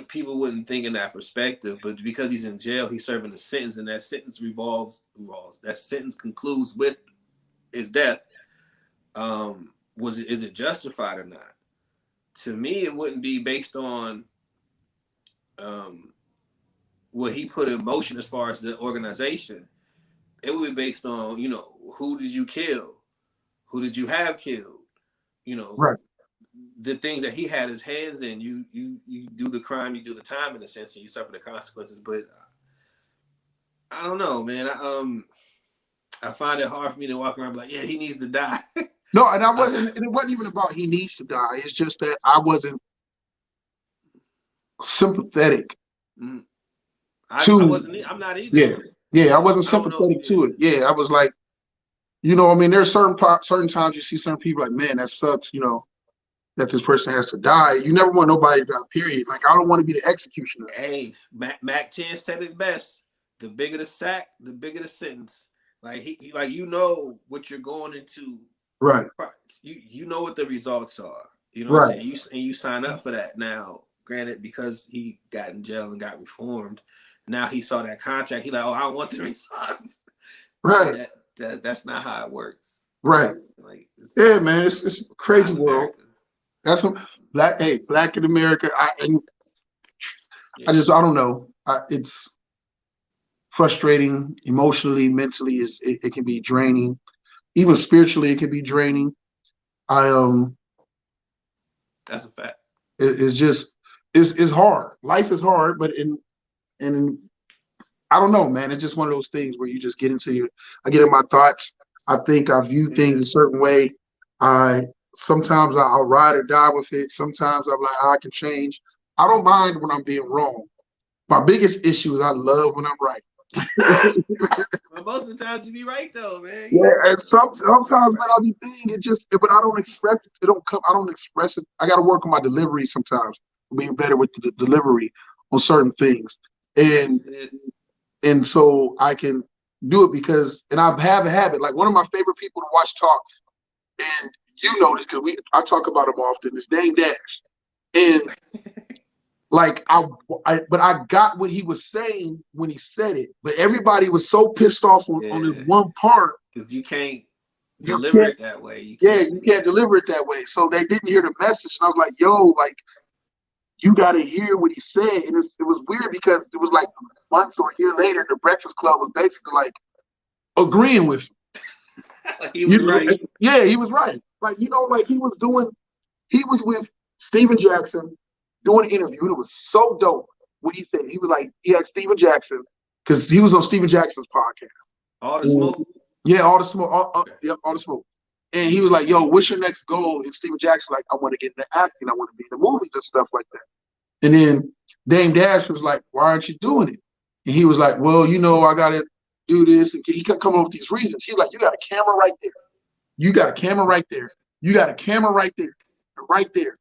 People wouldn't think in that perspective, but because he's in jail, he's serving a sentence, and that sentence that sentence concludes with his death. Is it justified or not? To me, it wouldn't be based on what he put in motion as far as the organization. It would be based on, who did you kill? Who did you have killed? Right. The things that he had his hands in. You do the crime, you do the time in a sense, and you suffer the consequences. But I don't know, man. I find it hard for me to walk around and be like, yeah, he needs to die. No, and it wasn't even about he needs to die. It's just that I wasn't sympathetic I'm not either. Yeah, I wasn't sympathetic to it. Yeah, I was like, there's certain times you see certain people like, man, that sucks, that this person has to die. You never want nobody to die, period. Like, I don't want to be the executioner. Hey, Mac 10 said it best. The bigger the sack, the bigger the sentence. Like, what you're going into. Right. You know what the results are. You know right. what I'm saying? You sign up for that. Now, granted, because he got in jail and got reformed, now he saw that contract. He's like, oh, I want the results. Right. That's not how it works. Right. Like, man, it's a crazy world. That's black in America. I don't know. It's frustrating emotionally, mentally. It can be draining. Even spiritually, it can be draining. That's a fact. It's hard. Life is hard, but I don't know, man. It's just one of those things where you just get into I get in my thoughts. I think I view things a certain way. Sometimes I'll ride or die with it. Sometimes I'm like, I can change. I don't mind when I'm being wrong. My biggest issue is I love when I'm right. Well, most of the times you be right though, man. Yeah, and sometimes man, I'll be thinking but I don't express it. I don't express it. I got to work on my delivery sometimes. Being better with the delivery on certain things, and so I can do it because I have a habit. Like, one of my favorite people to watch talk, and you know this because I talk about him often, is Dame Dash, and like but I got what he was saying when he said it, but everybody was so pissed off on this one part because you can't deliver it that way. You can't deliver it that way. So they didn't hear the message, and I was like, yo, like, you got to hear what he said. And it was weird because it was like months or a year later, the Breakfast Club was basically like agreeing with him. He was right. Yeah, he was right. Like, like he was with Steven Jackson doing an interview, and it was so dope what he said. He was like, he had Steven Jackson, because he was on Steven Jackson's podcast. All the smoke? Yeah, all the smoke. All the smoke. And he was like, yo, what's your next goal? And Steven Jackson like, I want to get into acting. I want to be in the movies and stuff like that. And then Dame Dash was like, why aren't you doing it? And he was like, well, I got to do this. And he kept coming up with these reasons. He's like, you got a camera right there. You got a camera right there. You got a camera right there. Right there.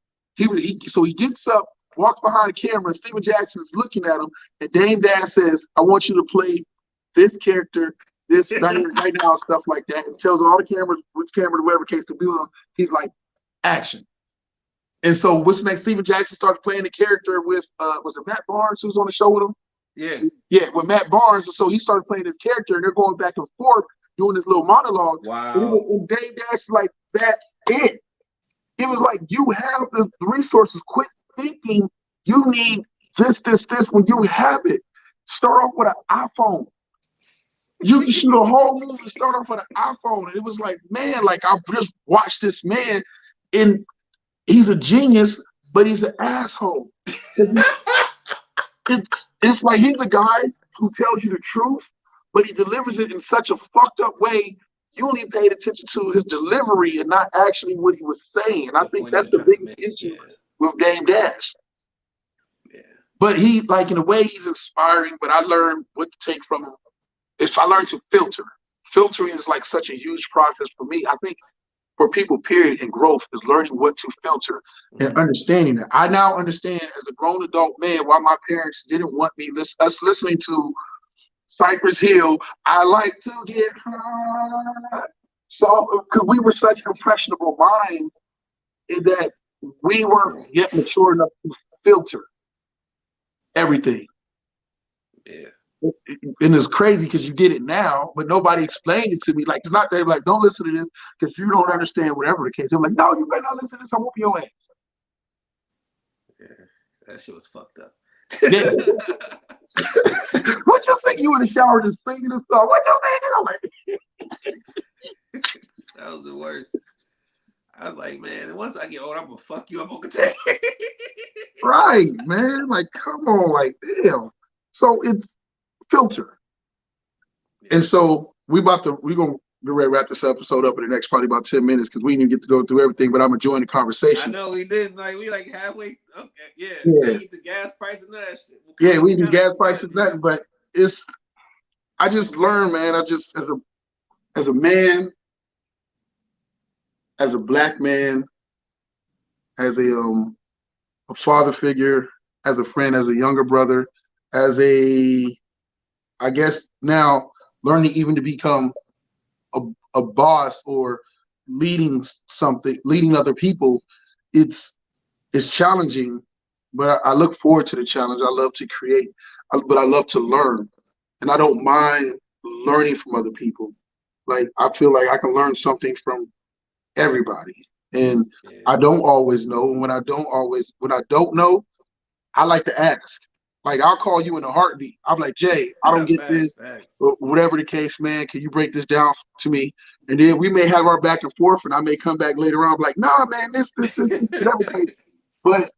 So he gets up, walks behind the camera, and Steven Jackson is looking at him. And Dame Dash says, I want you to play this character, this right now, stuff like that, and tells all the cameras which camera, whatever case to be on. He's like, action. And so what's next? Steven Jackson starts playing the character with was it Matt Barnes who was on the show with him? Yeah, with Matt Barnes. And so he started playing his character, and they're going back and forth doing this little monologue. Wow. And Dame Dash like, that's it. It was like, you have the resources. Quit thinking you need this when you have it. Start off with an iPhone. You can shoot a whole movie, start off with an iPhone. And it was like, man, like, I just watched this man, and he's a genius, but he's an asshole. It's like he's a guy who tells you the truth, but he delivers it in such a fucked up way. You only paid attention to his delivery and not actually what he was saying. And I think that's the biggest issue with Dame Dash. Yeah. But he, like, in a way, he's inspiring, but I learned what to take from him If I learned to filter. Filtering is like such a huge process for me. I think for people, period, and growth is learning what to filter and understanding it. I now understand as a grown adult man why my parents didn't want me us listening to Cypress Hill. I like to get high. So, because we were such impressionable minds, in that we weren't yet mature enough to filter everything. Yeah. And it's crazy because you get it now, but nobody explained it to me. Like, it's not that, like, don't listen to this because you don't understand whatever the case. I'm like, no, you better not listen to this. I'm whooping your ass. Yeah, that shit was fucked up. Yeah. What you think you in the shower just singing this song? What you think? I'm like, that was the worst. I was like, man, once I get old, I'm gonna fuck you up on guitar. right, man. Like, come on, like, damn. So it's filter. Yeah. And so we're gonna get ready to wrap this episode up in the next probably about 10 minutes because we didn't get to go through everything, but I'm enjoying the conversation. I know we did. Like, we like halfway. Okay, yeah. We get the gas price and that shit. We do gas prices, nothing, but I just learned, man. I just, as a man, as a black man, as a father figure, as a friend, as a younger brother, I guess now learning even to become a boss or leading other people, it's challenging, but I look forward to the challenge. I love to create, but I love to learn, and I don't mind learning from other people. Like, I feel like I can learn something from everybody, and I don't always know. And when I don't know, I like to ask. Like, I'll call you in a heartbeat. I'm like, Jay, I don't get this. Whatever the case, man, can you break this down to me? And then we may have our back and forth, and I may come back later on like, nah, man, this, everything. But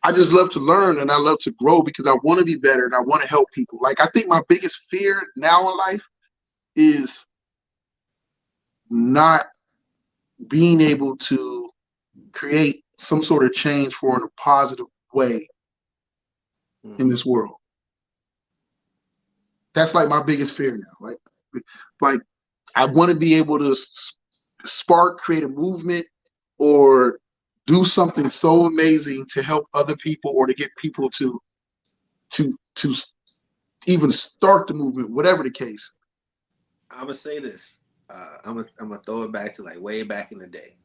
I just love to learn, and I love to grow because I want to be better, and I want to help people. Like, I think my biggest fear now in life is not being able to create some sort of change for in a positive way in this world. That's like my biggest fear now. Like I want to be able to create a movement or do something so amazing to help other people or to get people to even start the movement, whatever the case. I'm gonna say this. I'm gonna throw it back to like way back in the day.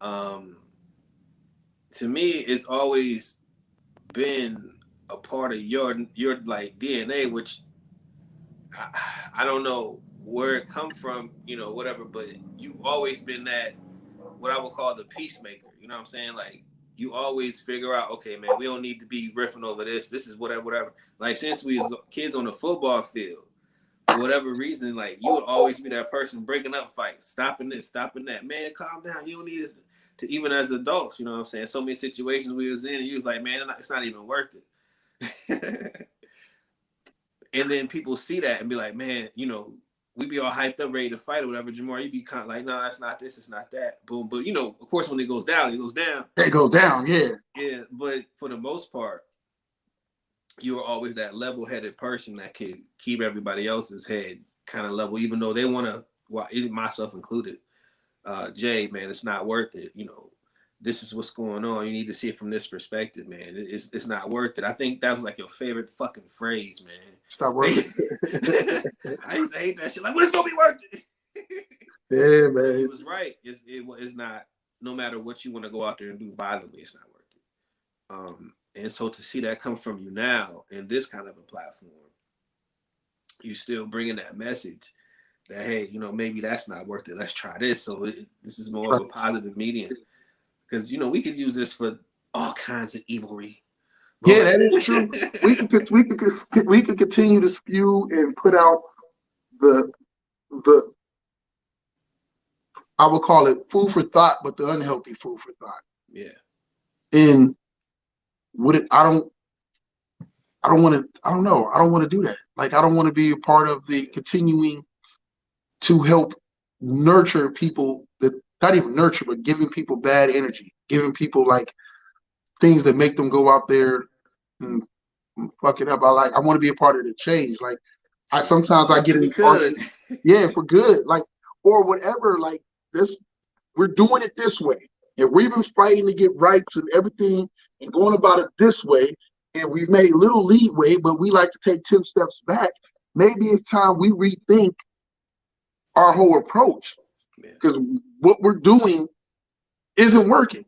To me, it's always been a part of your like DNA, which I don't know where it come from, whatever, but you've always been that, what I would call the peacemaker. You know what I'm saying? Like, you always figure out, okay, man, we don't need to be riffing over this. This is whatever. Like, since we was kids on the football field, for whatever reason, like, you would always be that person breaking up fights, stopping this, stopping that. Man, calm down. You don't need this. To even as adults, you know what I'm saying? So many situations we was in, and you was like, man, it's not even worth it. And then people see that and be like, man, we be all hyped up, ready to fight or whatever. Jamar, you be kind of like, no, that's not this, it's not that. Boom. But, of course, when it goes down, it goes down. It goes down, yeah. Yeah, but for the most part, you were always that level-headed person that could keep everybody else's head kind of level, even though they want to, well, myself included, Jay, man, it's not worth it. This is what's going on. You need to see it from this perspective, man. It's not worth it. I think that was like your favorite fucking phrase, man. It's not worth it. I used to hate that shit. Like, it's gonna be worth it. Yeah, man. It was right. It's not. No matter what you want to go out there and do violently, it's not worth it. And so to see that come from you now in this kind of a platform, you still bringing that message that, hey, maybe that's not worth it. Let's try this. So this is more of a positive medium. Because, we could use this for all kinds of evilry. Yeah, that is true. We could continue to spew and put out the I would call it food for thought, but the unhealthy food for thought. Yeah. And I don't want to do that. Like, I don't want to be a part of the continuing to help nurture people that, not even nurture, but giving people bad energy, giving people like things that make them go out there and fuck it up. I want to be a part of the change. Like, Sometimes I get If we in could. arguments. Yeah, for good, like, or whatever. Like this, we're doing it this way, and we've been fighting to get rights and everything, and going about it this way. And we've made little leeway, but we like to take 10 steps back. Maybe it's time we rethink our whole approach, because what we're doing isn't working.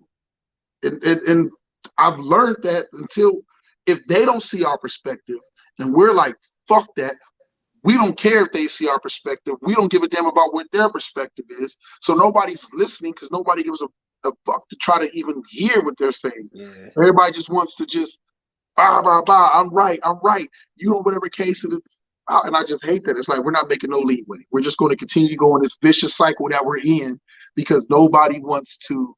And I've learned that if they don't see our perspective, and we're like, fuck that. We don't care if they see our perspective. We don't give a damn about what their perspective is. So nobody's listening because nobody gives a fuck to try to even hear what they're saying. Yeah. Everybody just wants to just, bah, bah, bah, I'm right. You know, whatever case it is. And I just hate that. It's like, we're not making no leeway. We're just going to continue going this vicious cycle that we're in because nobody wants to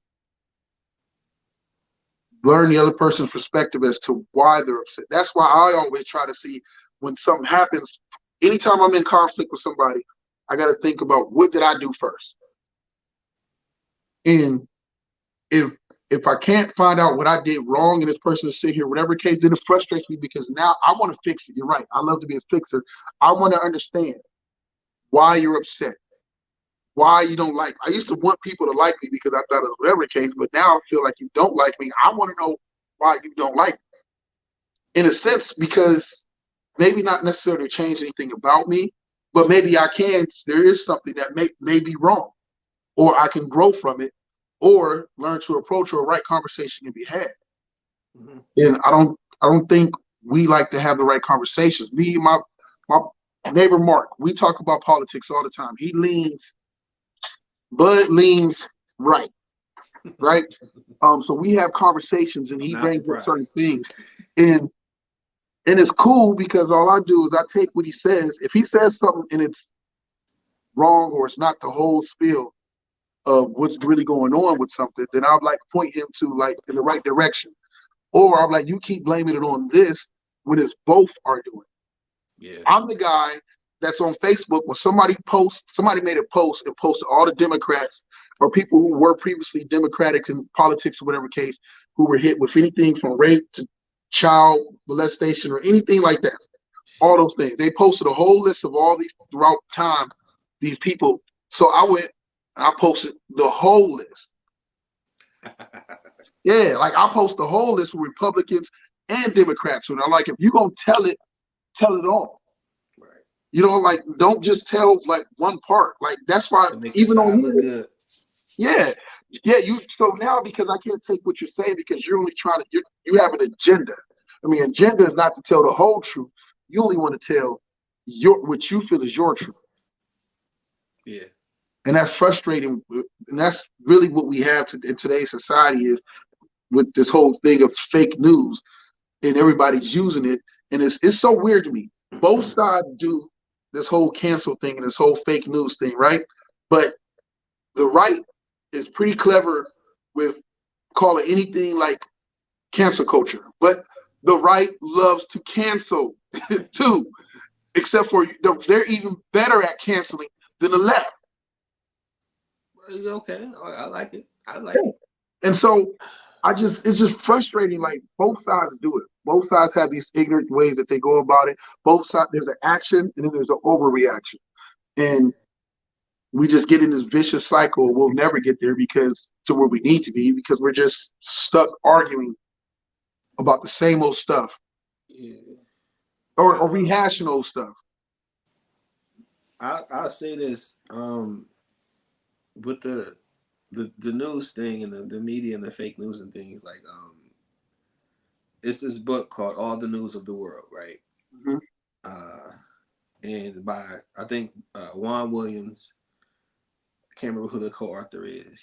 learn the other person's perspective as to why they're upset. That's why I always try to see when something happens. Anytime I'm in conflict with somebody, I got to think about what did I do first. And if I can't find out what I did wrong and this person is sitting here, whatever case, then it frustrates me because now I want to fix it. You're right. I love to be a fixer. I want to understand why you're upset, why you don't like. I used to want people to like me because I thought it was whatever case, but now I feel like you don't like me. I want to know why you don't like me. In a sense, because maybe not necessarily change anything about me, but maybe I can. There is something that may be wrong, or I can grow from it, or learn to approach, or a right conversation can be had. Mm-hmm. And I don't think we like to have the right conversations. Me and my neighbor Mark, we talk about politics all the time. Bud leans right. So we have conversations, and he brings up certain things, and it's cool because all I do is I take what he says. If he says something and it's wrong or it's not the whole spiel of what's really going on with something, then I'll like point him to like in the right direction. Or I'm like, you keep blaming it on this when it's both are doing. Yeah. I'm the guy that's on Facebook when somebody made a post and posted all the Democrats or people who were previously Democratic in politics or whatever case, who were hit with anything from rape to child molestation or anything like that. All those things. They posted a whole list of all these throughout time, these people. So I went and I posted the whole list. Yeah, like I post the whole list with Republicans and Democrats. And I'm like, if you're gonna tell it all. Right. You know, like don't just tell like one part. Like that's why even on here, yeah. So now because I can't take what you're saying because you're only trying to you have an agenda. I mean, agenda is not to tell the whole truth. You only want to tell what you feel is your truth. Yeah. And that's frustrating. And that's really what we have in today's society is with this whole thing of fake news and everybody's using it. And it's so weird to me. Both sides do this whole cancel thing and this whole fake news thing, right? But the right is pretty clever with calling anything like cancel culture. But the right loves to cancel too, except for they're even better at canceling than the left. Okay, I like it. It. And so it's just frustrating. Like both sides do it. Both sides have these ignorant ways that they go about it. Both sides, there's an action and then there's an overreaction. And we just get in this vicious cycle. We'll never get there to where we need to be because we're just stuck arguing about the same old stuff. Yeah. Or rehashing old stuff. I'll say this. With the news thing and the media and the fake news and things like it's this book called All the News of the World, right? Mm-hmm. And by I think Juan Williams, I can't remember who the co-author is,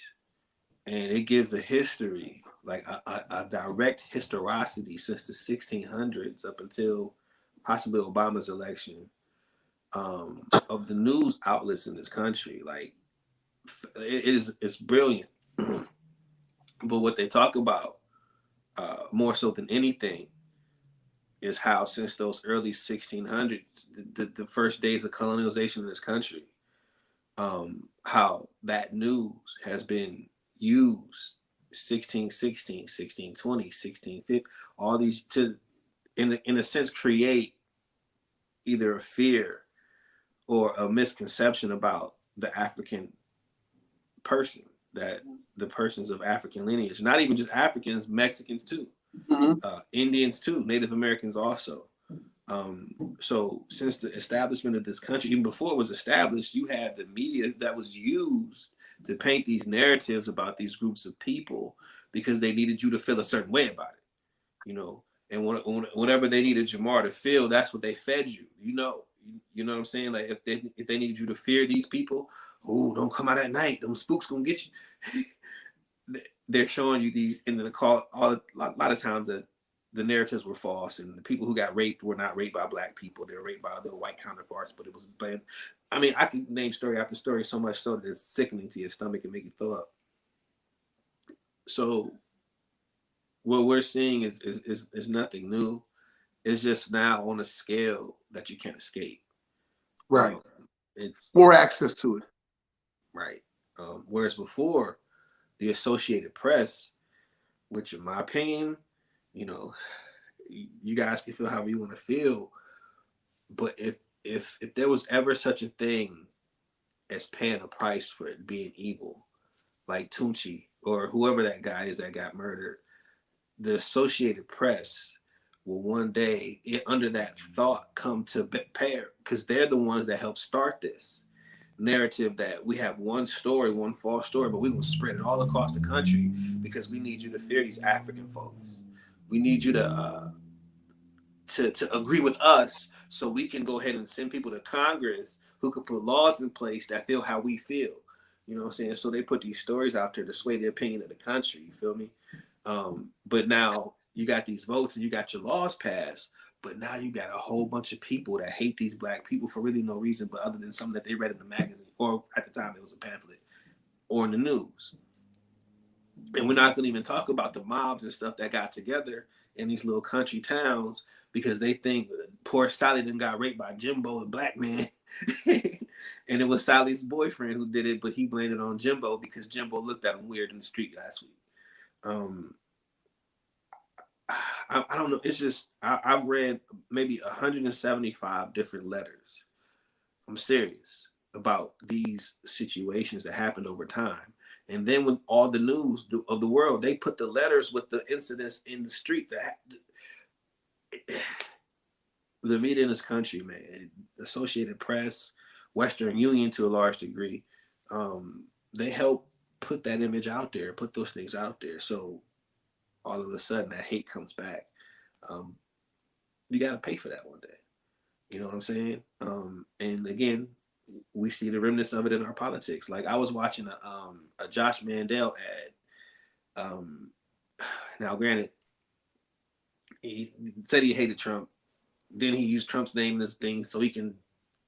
and it gives a history, like a direct historicity since the 1600s up until possibly Obama's election, of the news outlets in this country. Like it's brilliant. But what they talk about more so than anything is how since those early 1600s, the first days of colonization in this country, how that news has been used 1616, 1620, 1650, all these to in a sense create either a fear or a misconception about the African person, that the persons of African lineage, not even just Africans, Mexicans too, Indians too, Native Americans also. So since the establishment of this country, even before it was established, you had the media that was used to paint these narratives about these groups of people because they needed you to feel a certain way about it, and whenever they needed Jamar to feel, that's what they fed you, you know what I'm saying? Like if they needed you to fear these people, oh, don't come out at night, them spooks gonna get you. They're showing you these in the call. A lot of times that the narratives were false, and the people who got raped were not raped by black people. They were raped by their white counterparts. But it was, I mean, I could name story after story so much so that it's sickening to your stomach and make you throw up. So what we're seeing is nothing new. It's just now on a scale that you can't escape. Right. It's more access to it. Right. Whereas before, the Associated Press, which in my opinion, you guys can feel however you want to feel, but if there was ever such a thing as paying a price for it being evil, like Tunchi or whoever that guy is that got murdered, the Associated Press will one day, under that thought, come to pay, because they're the ones that helped start this narrative that we have one story, one false story, but we will spread it all across the country because we need you to fear these African folks. We need you to agree with us so we can go ahead and send people to Congress who could put laws in place that feel how we feel. You know what I'm saying? So they put these stories out there to sway the opinion of the country. You feel me? But now you got these votes and you got your laws passed, but now you got a whole bunch of people that hate these black people for really no reason, but other than something that they read in the magazine, or at the time it was a pamphlet, or in the news. And we're not going to even talk about the mobs and stuff that got together in these little country towns because they think poor Sally done got raped by Jimbo, the black man. And it was Sally's boyfriend who did it, but he blamed it on Jimbo because Jimbo looked at him weird in the street last week. I don't know. It's just, I've read maybe 175 different letters. I'm serious about these situations that happened over time. And then with all the news of the world, they put the letters with the incidents in the street. The media in this country, man, Associated Press, Western Union to a large degree, they help put that image out there, put those things out there. So all of a sudden that hate comes back. You got to pay for that one day. You know what I'm saying? And again, we see the remnants of it in our politics. Like I was watching a Josh Mandel ad. Now, granted, he said he hated Trump. Then he used Trump's name in this thing so he can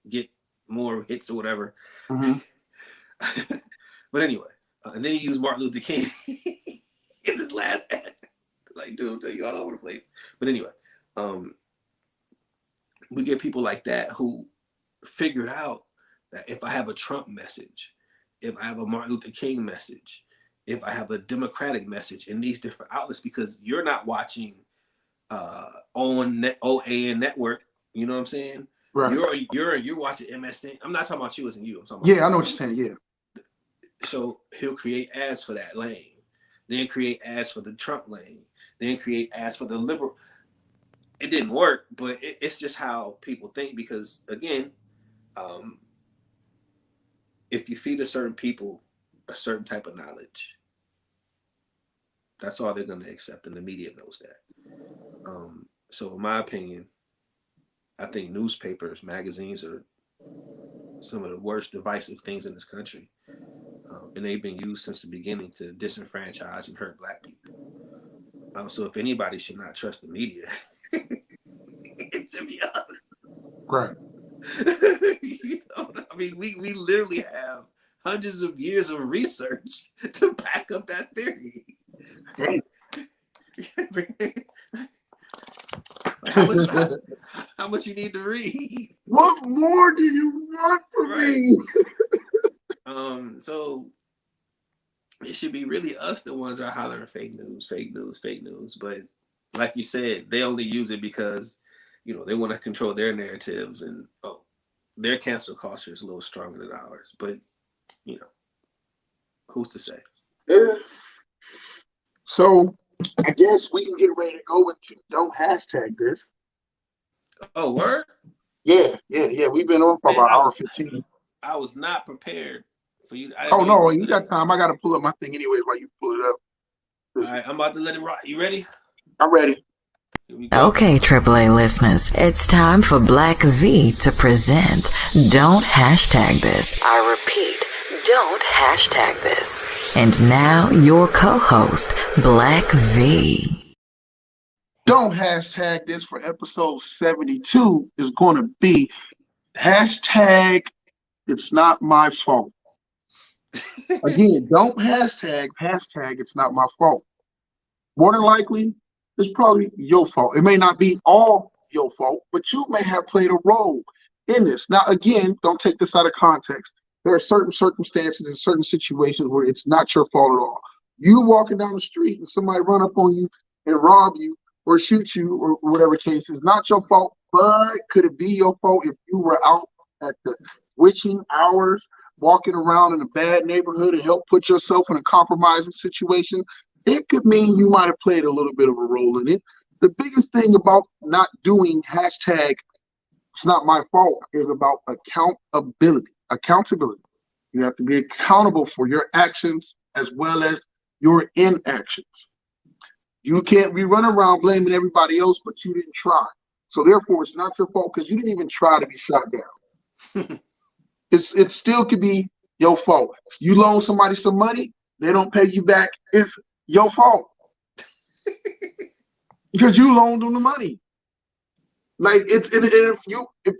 get more hits or whatever. Mm-hmm. But anyway, and then he used Martin Luther King in this last ad. Like, dude, you all over the place. But anyway, we get people like that who figured out that if I have a Trump message, if I have a Martin Luther King message, if I have a Democratic message in these different outlets, because you're not watching OAN network, you know what I'm saying? Right. You're watching MSN. I'm not talking about you as in you. I'm talking about I know what you're saying. Yeah. So he'll create ads for that lane, then create ads for the Trump lane, then create ads for the liberal. It didn't work, but it's just how people think. Because again, if you feed a certain people a certain type of knowledge, that's all they're going to accept, and the media knows that. So in my opinion, I think newspapers, magazines are some of the worst divisive things in this country. And they've been used since the beginning to disenfranchise and hurt black people. So if anybody should not trust the media, it should be us. Right. I mean, we literally have hundreds of years of research to back up that theory. Damn. How much you need to read? What more do you want from me? So it should be really us, the ones that are hollering fake news, fake news, fake news. But like you said, they only use it because, they want to control their narratives. And their cancel culture is a little stronger than ours. But who's to say? Yeah. So I guess we can get ready to go into don't hashtag this. Oh, word? Yeah. We've been on for Man, about hour 15. I was not prepared for you. I Oh didn't know no, you you got time. I gotta pull up my thing anyway while you pull it up. All right, I'm about to let it rock. You ready? I'm ready. Here we go. Okay, AAA listeners, it's time for Black V to present Don't Hashtag This. I repeat, don't hashtag this. And now your co-host, Black V. Don't hashtag this for episode 72 is going to be hashtag it's not my fault. Again, don't hashtag it's not my fault. More than likely, it's probably your fault. It may not be all your fault, but you may have played a role in this. Now, again, don't take this out of context. There are certain circumstances and certain situations where it's not your fault at all. You walking down the street and somebody run up on you and rob you or shoot you or whatever case is not your fault, but could it be your fault if you were out at the witching hours walking around in a bad neighborhood and help put yourself in a compromising situation? It could mean you might have played a little bit of a role in it. The biggest thing about not doing hashtag it's not my fault is about accountability. Accountability. You have to be accountable for your actions as well as your inactions. You can't be running around blaming everybody else, but you didn't try. So therefore, it's not your fault because you didn't even try to be shot down. It still could be your fault. You loan somebody some money, they don't pay you back. It's your fault because you loaned them the money. Like if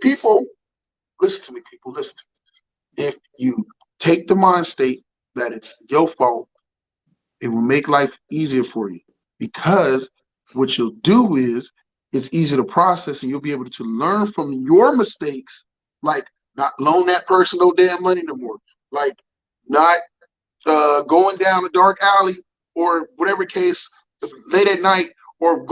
people listen to me, if you take the mind state that it's your fault, it will make life easier for you because what you'll do is it's easier to process and you'll be able to learn from your mistakes, like not loan that person no damn money no more, like not going down a dark alley or whatever case late at night or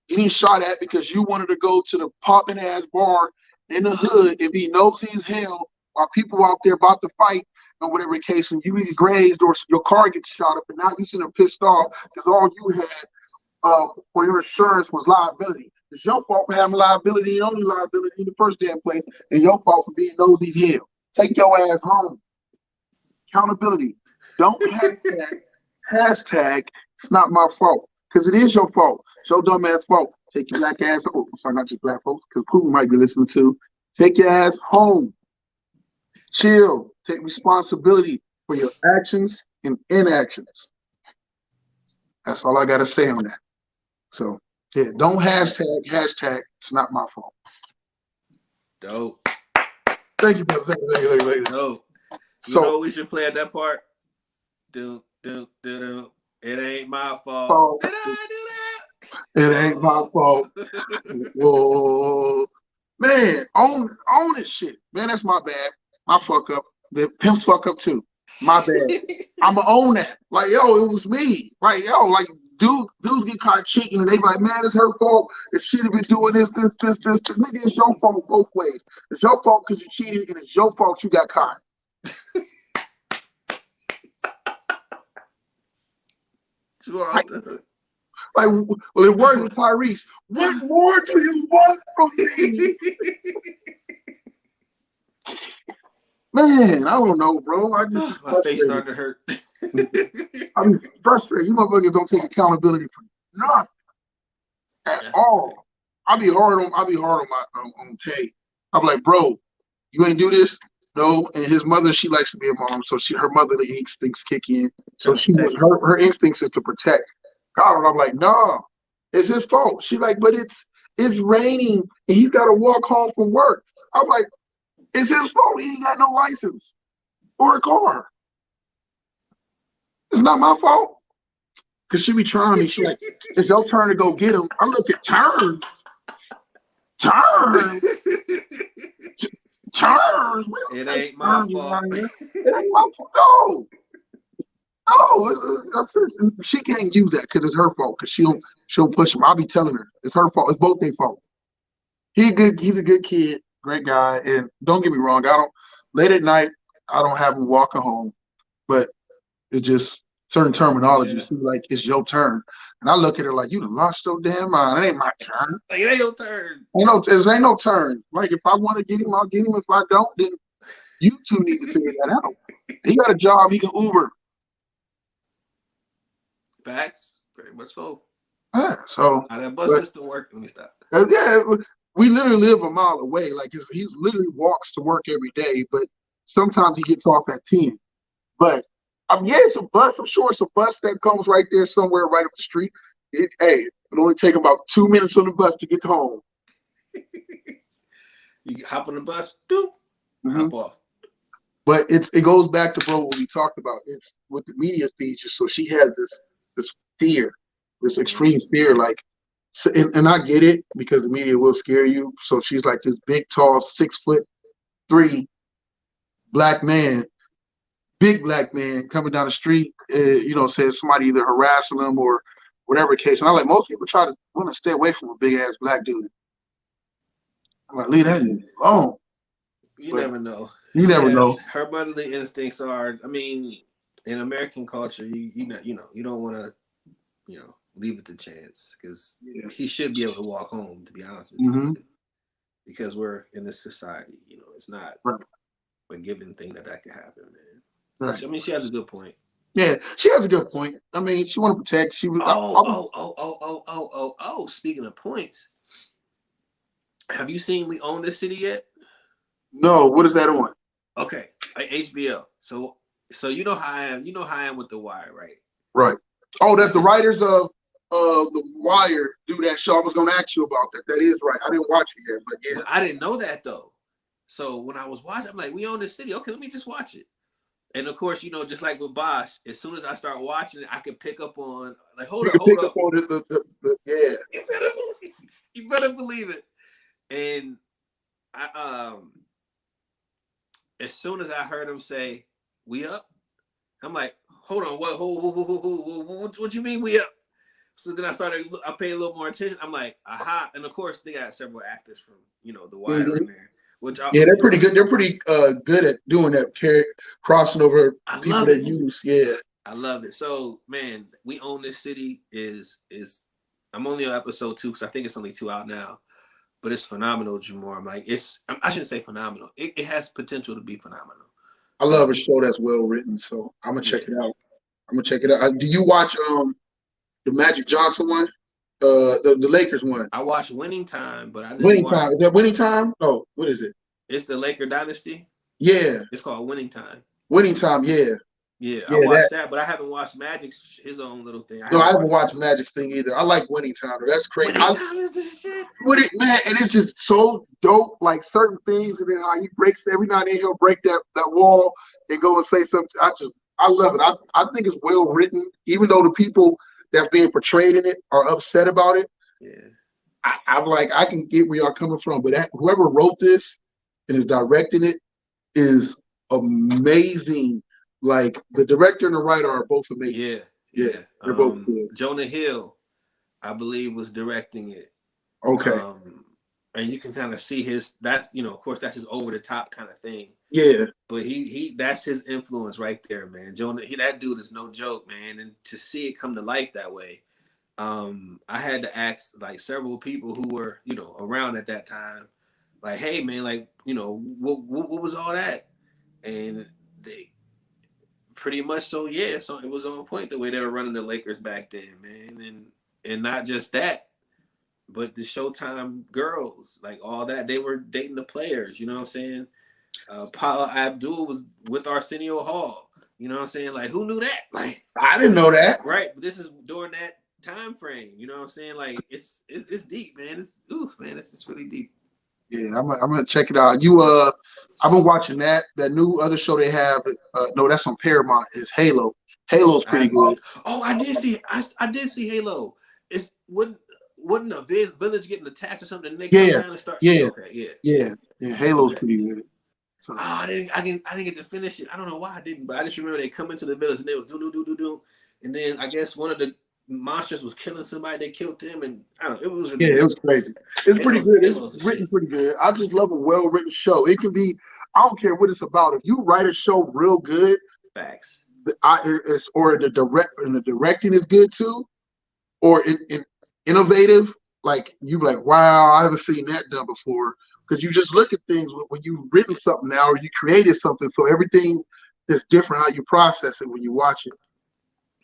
getting shot at because you wanted to go to the popping ass bar in the hood and be nosy as hell while people out there about to fight or whatever case, and you get grazed or your car gets shot up and now you sitting there pissed off because all you had for your insurance was liability. It's your fault for having liability and only liability in the first damn place, and your fault for being nosy as hell. Take your ass home. Accountability. Don't hashtag it's not my fault. Because it is your fault. It's your dumb ass fault. Take your black ass home. Sorry, not just black folks, because Putin might be listening to. Take your ass home. Chill. Take responsibility for your actions and inactions. That's all I got to say on that. So, yeah, don't hashtag it's not my fault. Dope. Thank you, brother. Thank you. Dope. You So, know what we should play at that part? Do. It ain't my fault. Did I do that? It ain't my fault. Whoa. Man, own it shit. Man, that's my bad. My fuck up. The pimps fuck up too. My bad. I'ma own that. Like, yo, it was me. Like, yo, like dudes get caught cheating and they be like, man, it's her fault. If she'd have been doing this. Nigga, it's your fault both ways. It's your fault because you cheated and it's your fault you got caught. Like, well, the words of Tyrese, what more do you want from me? Man, I don't know, bro. My face started to hurt. I'm frustrated. You motherfuckers don't take accountability for nothing at all. I'll be hard on Tay. I'm like, bro, you ain't do this? No. And his mother, she likes to be a mom, so her motherly instincts kick in. So her instincts is to protect. God, and I'm like, nah, it's his fault. She like, but it's raining and he's got to walk home from work. I'm like, it's his fault. He ain't got no license or a car. It's not my fault. Cause she be trying me. She like, it's your turn to go get him. I look at turns. It ain't my fault. It ain't my fault. No, she can't use that because it's her fault. Because she'll push him. I'll be telling her it's her fault. It's both their fault. He's a good kid. great guy. And don't get me wrong, I don't late at night. I don't have him walking home, but it just certain terminology. Yeah. It seems like it's your turn, and I look at her like you done lost your damn mind. It ain't my turn. Like, it ain't your turn. Ain't no turn. Like if I want to get him, I'll get him. If I don't, then you two need to figure that out. He got a job. He can Uber. Facts. Very much so. Yeah, so How that bus system work? Let me stop. yeah, we literally live a mile away. Like he's literally walks to work every day, but sometimes he gets off at 10. But yeah, it's a bus. I'm sure it's a bus that comes right there somewhere right up the street. It only take about 2 minutes on the bus to get home. You hop on the bus, hop off. But it goes back to, bro, what we talked about. It's with the media features. So she has this fear, this extreme fear. Like, and I get it because the media will scare you. So she's like this big, tall, 6'3" black man, big black man coming down the street. Says somebody either harassing them or whatever case. And I like most people want to stay away from a big ass black dude. I'm like, leave that alone. You never know. You never know. Her motherly instincts are. I mean, in American culture, you don't want to, leave it to chance because he should be able to walk home. To be honest with you, because we're in this society, it's not a given thing that could happen, man. So Right. I mean, she has a good point. Yeah, she has a good point. I mean, she want to protect. She was. Speaking of points, have you seen We Own This City yet? No. What is that on? Okay, HBO. So you know how I am. You know how I am with The Wire, right? Right. Oh, that the writers of The Wire do that show. I was going to ask you about that. That is right. I didn't watch it yet, but yeah. But I didn't know that though. So when I was watching, I'm like, We Own This City. Okay, let me just watch it. And of course, just like with Bosch, as soon as I start watching it, I can pick up on like, hold up. Yeah. You better believe it. And I as soon as I heard him say, "We up," I'm like, "Hold on, what you mean we up?" So then I paid a little more attention. I'm like, "Aha!" And of course, they got several actors from The Wire in there. They're pretty good. They're pretty good at doing that, crossing over people that use. Yeah, I love it. So, man, We Own This City is. I'm only on episode 2 because I think it's only 2 out now. But it's phenomenal, Jamor. I'm like, I shouldn't say phenomenal. It has potential to be phenomenal. I love a show that's well written, so I'm gonna check it out. Do you watch the Magic Johnson one, the Lakers one? I watched Winning Time, but I didn't Winning Time. Is that Winning Time? Oh, what is it? It's the Laker Dynasty. Yeah, it's called Winning Time. Winning Time. Yeah. I watched that, but I haven't watched Magic's his own little thing. I haven't watched Magic's thing either. I like Winning Time. That's crazy. Winning Time is the shit. Man, and it's just so dope. Like certain things, and then how he breaks every now and then he'll break that wall and go and say something. I love it. I think it's well written, even though the people that's being portrayed in it are upset about it. Yeah, I'm like, I can get where y'all coming from, but whoever wrote this and is directing it is amazing. Like the director and the writer are both amazing. Yeah, they're both good. Jonah Hill, I believe, was directing it. Okay. And you can kind of see of course, that's his over the top kind of thing. Yeah. But he that's his influence right there, man. Jonah, that dude is no joke, man. And to see it come to life that way, I had to ask like several people who were, around at that time, like, hey man, like, what was all that? And they pretty much so it was on point the way they were running the Lakers back then, man. And not just that, but the Showtime girls, like all that, they were dating the players, you know what I'm saying? Paula Abdul was with Arsenio Hall, you know what I'm saying? Like, who knew that? Like, I didn't know that. Right, but this is during that time frame, you know what I'm saying? Like, it's deep, man. This is really deep. Yeah, I'm gonna check it out. I've been watching that new other show they have. No, that's on Paramount. Is Halo. Halo's pretty good. Oh, I did see Halo. It's wasn't a village getting attacked or something? And they come down and start. Yeah. Okay. Yeah. Halo's pretty good. So, I didn't get to finish it. I don't know why I didn't, but I just remember they come into the village and they was do, and then I guess one of the monsters was killing somebody, they killed them, and I don't know, it was really Yeah, good. it was crazy. It's pretty good. It's was written pretty good. I just love a well-written show. It can be, I don't care what it's about. If you write a show real good, Facts. or the directing is good too, or in innovative, like you like, wow, I haven't seen that done before. Because you just look at things when you've written something now or you created something, so everything is different how you process it when you watch it.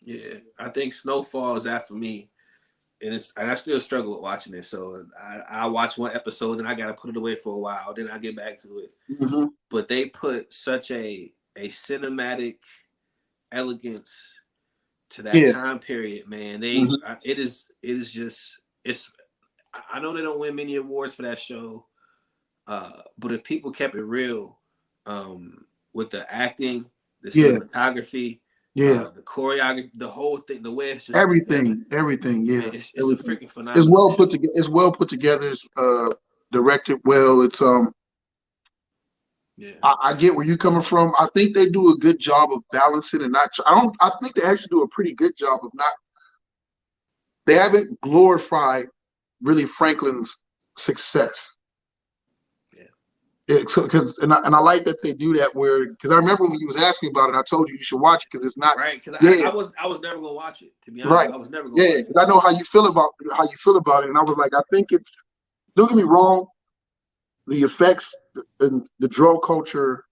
Yeah, I think Snowfall is that for me, and I still struggle with watching it. So I watch one episode and I gotta put it away for a while, then I get back to it. Mm-hmm. But they put such a cinematic elegance to that time period, man. It is just it's. I know they don't win many awards for that show, but if people kept it real, with the acting, the cinematography, the choreography, the whole thing, the way it's just everything. Yeah, man, it's a freaking phenomenal. It's well put together. It's well put together. It's directed well. It's yeah. I get where you're coming from. I think they do a good job of balancing and not. I think they actually do a pretty good job of not. They haven't glorified really Franklin's success. And I like that they do that because I remember when you was asking about it, I told you should watch it because it's not right. Because I was never gonna watch it, to be honest. Right. I was never gonna watch it. Because I know how you feel about it, and I was like, I think it's. Don't get me wrong, the effects and the drug culture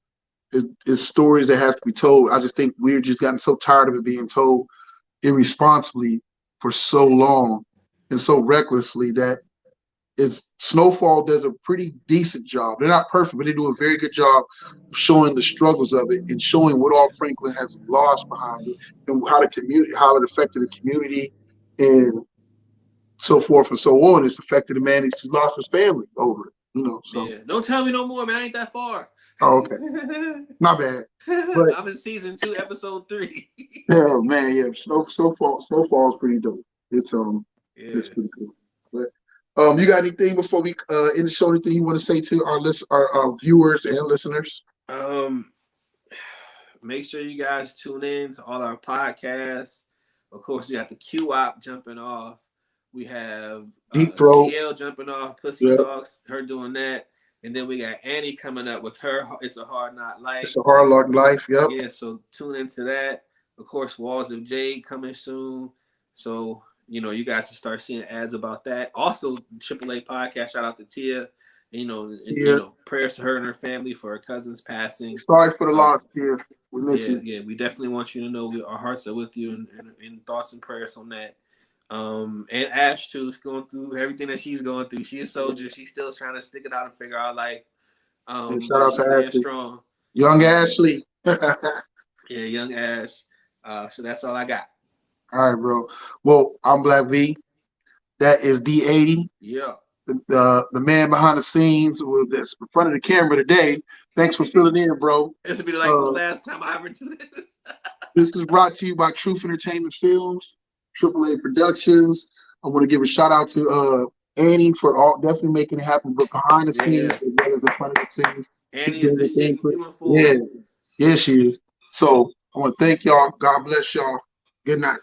is stories that have to be told. I just think we've just gotten so tired of it being told irresponsibly for so long and so recklessly that Snowfall does a pretty decent job. They're not perfect, but they do a very good job showing the struggles of it and showing what all Franklin has lost behind it and how it affected the community and so forth and so on. It's affected the man. He's lost his family over it, So yeah. Don't tell me no more, man. I ain't that far. Oh, okay. Not bad. But I'm in season 2, episode 3. Oh man, yeah. Snowfall is pretty dope. It's pretty cool. But you got anything before we end the show? Anything you want to say to our viewers and listeners? Make sure you guys tune in to all our podcasts. Of course, we got the Q-Op jumping off. We have Deep Throat. CL jumping off, Pussy Talks, her doing that. And then we got Annie coming up with her It's a Hard Knock Life. It's a Hard Knock Life, yep. Yeah, so tune into that. Of course, Walls of Jade coming soon. So, you guys can start seeing ads about that. Also, AAA podcast, shout out to Tia. Prayers to her and her family for her cousin's passing. Sorry for the loss, Tia. We miss you. Yeah, we definitely want you to know our hearts are with you and thoughts and prayers on that. And Ash too is going through everything that she's going through. She's a soldier. She's still trying to stick it out and figure out life. Shout out to Ashley. Strong. Young Ashley. Yeah, young Ash. So that's all I got. All right, bro. Well, I'm Black V. That is D80. Yeah. The man behind the scenes that's in front of the camera today. Thanks for filling in, bro. This will be like the last time I ever do this. This is brought to you by Truth Entertainment Films, AAA Productions. I want to give a shout out to Annie for definitely making it happen, but behind the scenes as well as in front of the scenes. Annie is the shit human form. Yeah, she is. So I want to thank y'all. God bless y'all. Good night.